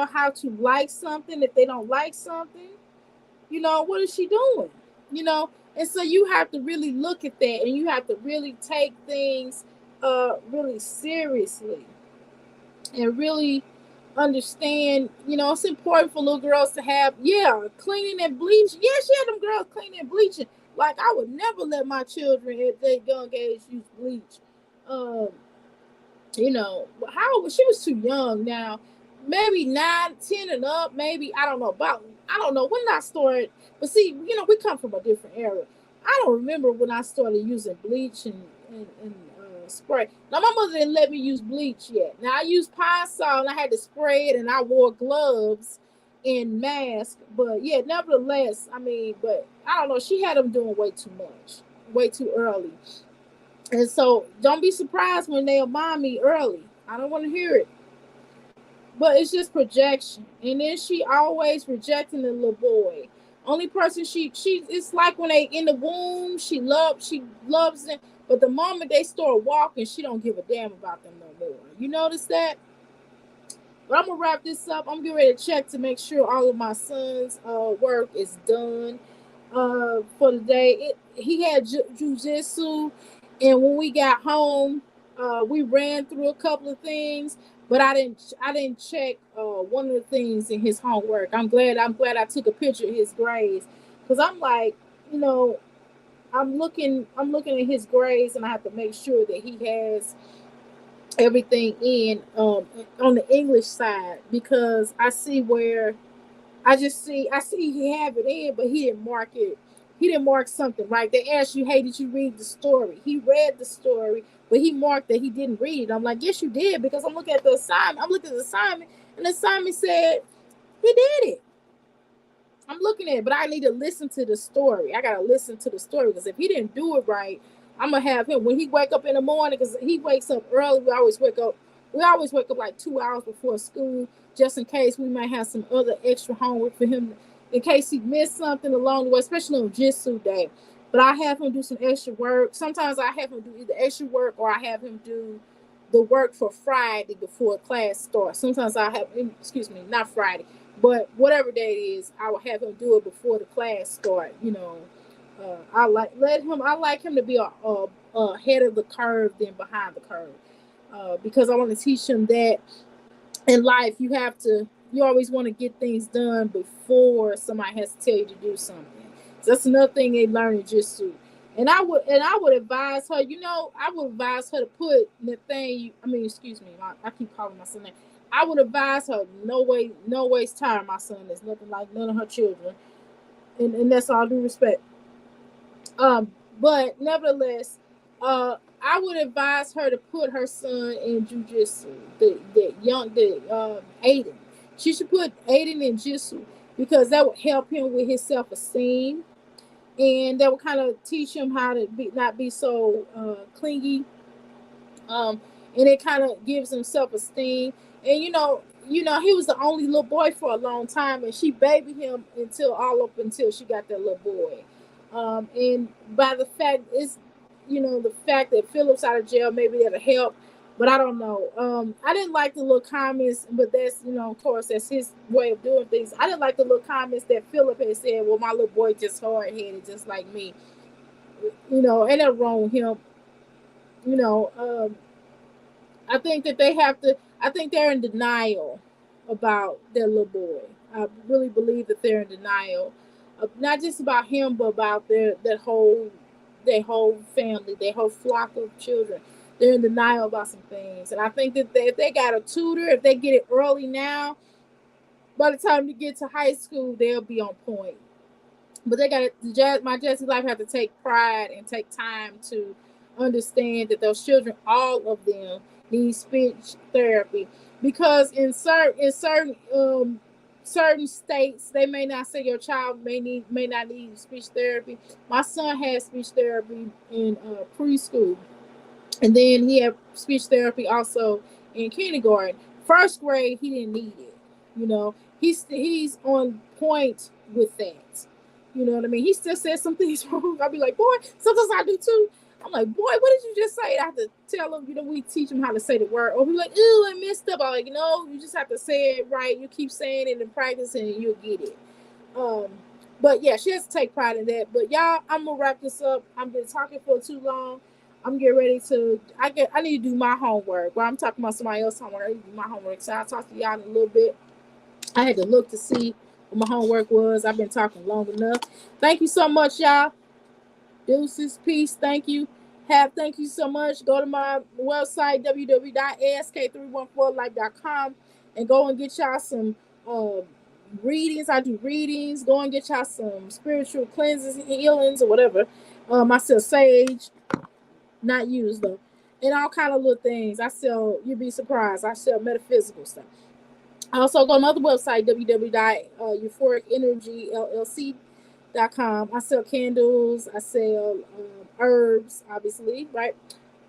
Speaker 1: how to like something if they don't like something. What is she doing? And so you have to really look at that, and you have to really take things really seriously and really understand. It's important for little girls to have cleaning and bleaching. Yeah, she had them girls cleaning and bleaching. Like, I would never let my children at their young age use bleach. How she was too young. Now maybe 9, 10 and up, maybe. I don't know when I started. But see, we come from a different era. I don't remember when I started using bleach and spray. Now, my mother didn't let me use bleach yet. Now, I used Pine Sol, and I had to spray it, and I wore gloves and mask. But yeah, nevertheless, but I don't know, she had them doing way too much, way too early. And so don't be surprised when they remind me early. I don't want to hear it. But it's just projection. And then she always rejecting the little boy. Only person she it's like when they in the womb, she loves them. But the moment they start walking, she don't give a damn about them no more. You notice that? But I'm gonna wrap this up. I'm getting ready to check to make sure all of my son's work is done for the day. He had jujitsu, and when we got home, we ran through a couple of things, but I didn't check one of the things in his homework. I'm glad I took a picture of his grades, because I'm like, I'm looking at his grades, and I have to make sure that he has everything in on the English side, because I see where I see he have it in, but he didn't mark it he didn't mark something, right? They asked you, hey, did you read the story? He read the story, but he marked that he didn't read it. I'm like, yes, you did, because I'm looking at the assignment. I'm looking at the assignment, and the assignment said he did it. I'm looking at it, but I need to listen to the story. I gotta listen to the story, because if he didn't do it right, I'm gonna have him when he wake up in the morning, because he wakes up early. We always wake up. We always wake up like 2 hours before school, just in case we might have some other extra homework for him, in case he missed something along the way, especially on Jitsu day. But I have him do some extra work. Sometimes I have him do either extra work, or I have him do the work for Friday before class starts. Sometimes I have, excuse me, not Friday, but whatever day it is, I will have him do it before the class start. I like him to be a ahead of the curve than behind the curve, because I want to teach him that in life you always want to get things done before somebody has to tell you to do something. So that's another thing they learn in Jitsu. And I would advise her, I would advise her to put Nathaniel, excuse me, I keep calling my son name. I would advise her, no waste time, my son is nothing like none of her children. And that's all due respect. But nevertheless, I would advise her to put her son in jujitsu. The Aiden. She should put Aiden in jujitsu, because that would help him with his self esteem, and that would kind of teach him how to not be so clingy. Um, and it kind of gives him self esteem. And he was the only little boy for a long time, and she babied him until she got that little boy. And by the fact is, the fact that Philip's out of jail, maybe that'll help. But I don't know. I didn't like the little comments, but that's, of course, that's his way of doing things. I didn't like the little comments that Philip had said, well, my little boy just hard headed, just like me. Ain't nothing wrong with him. You know, um, I think that they have to. I think they're in denial about their little boy. I really believe that they're in denial, not just about him, but about their whole family, their whole flock of children. They're in denial about some things, and I think that if they got a tutor, if they get it early now, by the time they get to high school, they'll be on point. But they got to, my Jazzy life have to take pride and take time to understand that those children, all of them, need speech therapy, because in certain states, they may not say your child may not need speech therapy. My son had speech therapy in preschool, and then he had speech therapy also in kindergarten. First grade, he didn't need it. He's on point with that. You know what I mean? He still says some things wrong. I'll be like, boy, sometimes I do too. I'm like, boy, what did you just say? I have to tell him, we teach him how to say the word. Or he's like, ooh, I messed up. I'm like, you just have to say it right. You keep saying it and practicing, and you'll get it. Um, but yeah, she has to take pride in that. But y'all, I'm gonna wrap this up. I've been talking for too long. I'm getting ready to. I need to do my homework. Well, I'm talking about somebody else's homework. I need to do my homework. So I'll talk to y'all in a little bit. I had to look to see what my homework was. I've been talking long enough. Thank you so much, y'all. Deuces, peace. Thank you. Thank you so much. Go to my website, www.ask314life.com, and go and get y'all some readings. I do readings. Go and get y'all some spiritual cleanses, healings, or whatever. I sell sage, not used though, and all kind of little things. I sell. You'd be surprised. I sell metaphysical stuff. I also go on another website, www.euphoricenergyllc.com. I sell candles. I sell herbs, obviously, right?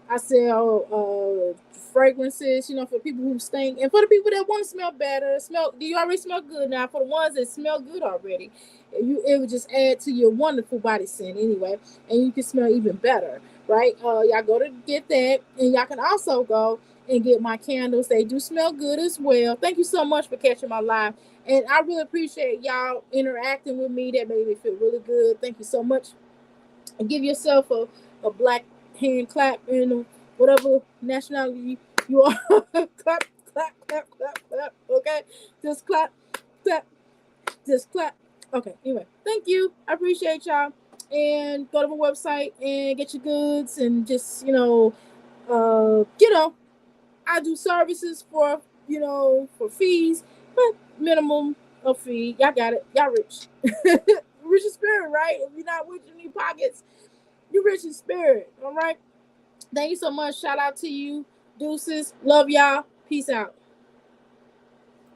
Speaker 1: I sell fragrances, for people who stink, and for the people that want to smell better. Do you already smell good now? For the ones that smell good already, it would just add to your wonderful body scent anyway, and you can smell even better, right? Y'all go to get that, and y'all can also go and get my candles. They do smell good as well. Thank you so much for catching my live, and I really appreciate y'all interacting with me. That made me feel really good. Thank you so much, and give yourself a black hand clap in whatever nationality you are. Clap, clap, clap, clap, clap. Okay, just clap, clap, just clap. Okay, anyway, thank you. I appreciate y'all. And go to my website and get your goods, and just I do services for fees, but minimum of fee. Y'all got it. Y'all rich. Rich in spirit, right? right? If you're not rich in your pockets, you're rich in spirit. All right. Thank you so much. Shout out to you. Deuces. Love y'all. Peace out.